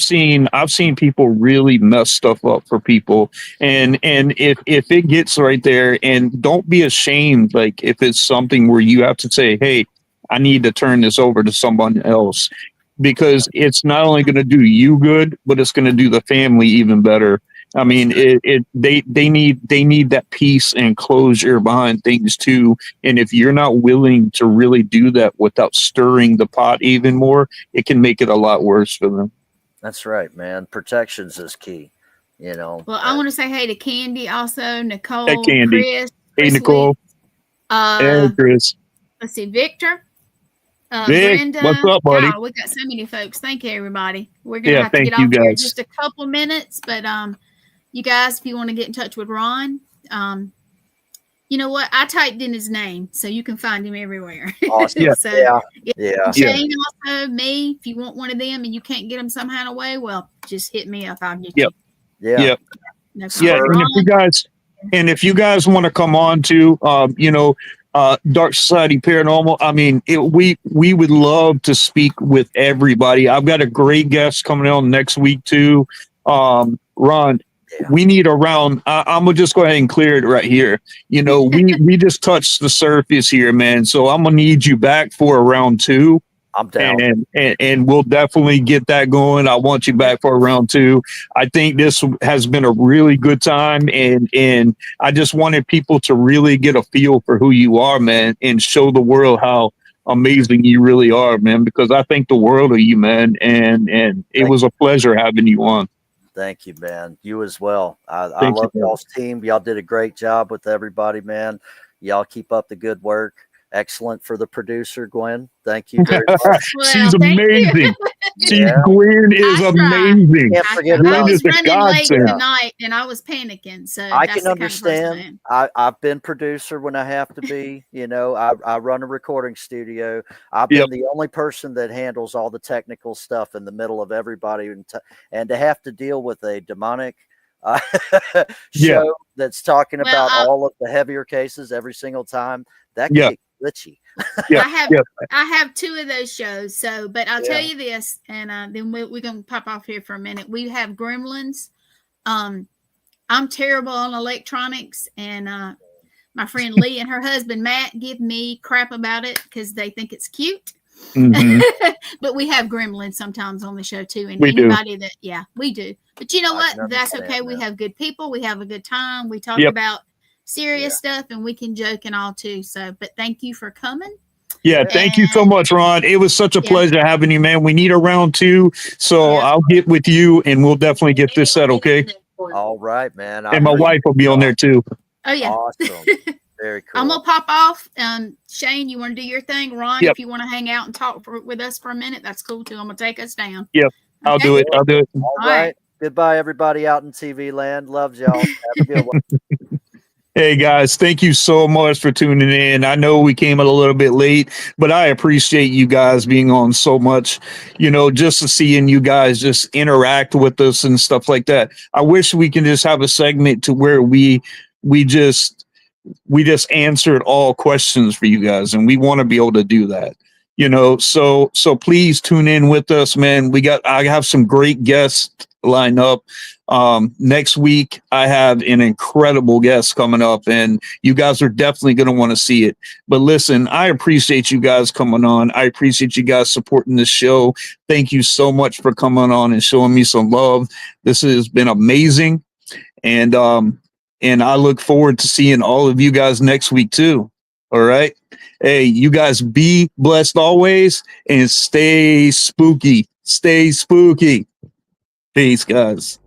seen people really mess stuff up for people, and if it gets right there, and don't be ashamed. Like, if it's something where you have to say, hey, I need to turn this over to someone else, because it's not only going to do you good, but it's going to do the family even better. I mean, they need that peace and closure behind things too. And if you're not willing to really do that without stirring the pot even more, it can make it a lot worse for them. That's right, man. Protections is key. You know. Well, I want to say hey to Candy also, Nicole, Hey, Candy. Chris, Hey, Chris Nicole. Weeks, Hey, Chris. let's see, Victor, Vic, Brenda. what's up, buddy? God, we got so many folks. Thank you, everybody. We're gonna Yeah, have to thank get you off here in guys. just a couple minutes, but you guys, if you want to get in touch with Ron, you know what? I typed in his name, so you can find him everywhere. Awesome. Yeah. So, Yeah. Shane also, me, if you want one of them and you can't get them somehow away, well, just hit me up. I'll get Yep. you. Yeah. Yep. No Yeah, problem. and if you guys want to come on to, Dark Society Paranormal, I mean, we would love to speak with everybody. I've got a great guest coming on next week too. Ron, Yeah. we need around. I'm gonna just go ahead and clear it right here. You know, we just touched the surface here, man. So I'm gonna need you back for a round 2. I'm down. And we'll definitely get that going. I want you back for round 2. I think this has been a really good time, and I just wanted people to really get a feel for who you are, man, and show the world how amazing you really are, man. Because I think the world of you, man, and it was a pleasure having you on. Thank you, man. You as well. I Thank love you, y'all's team. Y'all did a great job with everybody, man. Y'all keep up the good work. Excellent for the producer, Gwen. Thank you very much. Well, She's thank you. amazing. Yeah. Gwen is I tried. amazing. Can't forget I about was is a running late godsend. tonight and I was panicking. So I that's can the kind of person I understand. am. I've been producer when I have to be. You know, I run a recording studio. I've been Yep. the only person that handles all the technical stuff in the middle of everybody, and to have to deal with a demonic show that's talking Well, about all of the heavier cases every single time, that can Yeah. get glitchy. Yeah. I have 2 of those shows. So, but I'll tell Yeah. you this, and then we're gonna pop off here for a minute. We have Gremlins. I'm terrible on electronics, and my friend Lee and her husband Matt give me crap about it because they think it's cute. Mhm. But we have Gremlins sometimes on the show too, and We do. anybody that we do. But you know I what? can That's understand okay. We that. have good people. We have a good time. We talk Yep. about serious stuff, and we can joke and all too. So, but thank you for coming. Yeah, thank you so And- much, Ron. It was such a Yeah. pleasure having you, man. We need a round 2, so Yeah. I'll get with you and we'll definitely get this set, okay? All right, man. And my wife will be on there too. Oh yeah. Awesome. Very cool. I'm gonna pop off. Shane, you want to do your thing? Ron, Yep. if you want to hang out and talk with us for a minute, that's cool too. I'm gonna take us down. Yep. I'll Okay? do it. I'll do it. All All right. right. Goodbye, everybody out in TV land. Loves y'all. Have a good one. Hey guys, thank you so much for tuning in. I know we came a little bit late, but I appreciate you guys being on so much, just to seeing you guys just interact with us and stuff like that. I wish we can just have a segment to where we just answered all questions for you guys, and we want to be able to do that. So please tune in with us, man. I have some great guests lined up. Next week I have an incredible guest coming up, and you guys are definitely going to want to see it. But listen, I appreciate you guys coming on. I appreciate you guys supporting this show. Thank you so much for coming on and showing me some love. This has been amazing, and I look forward to seeing all of you guys next week too. All right. Hey, you guys be blessed always and stay spooky. Stay spooky. Peace, guys.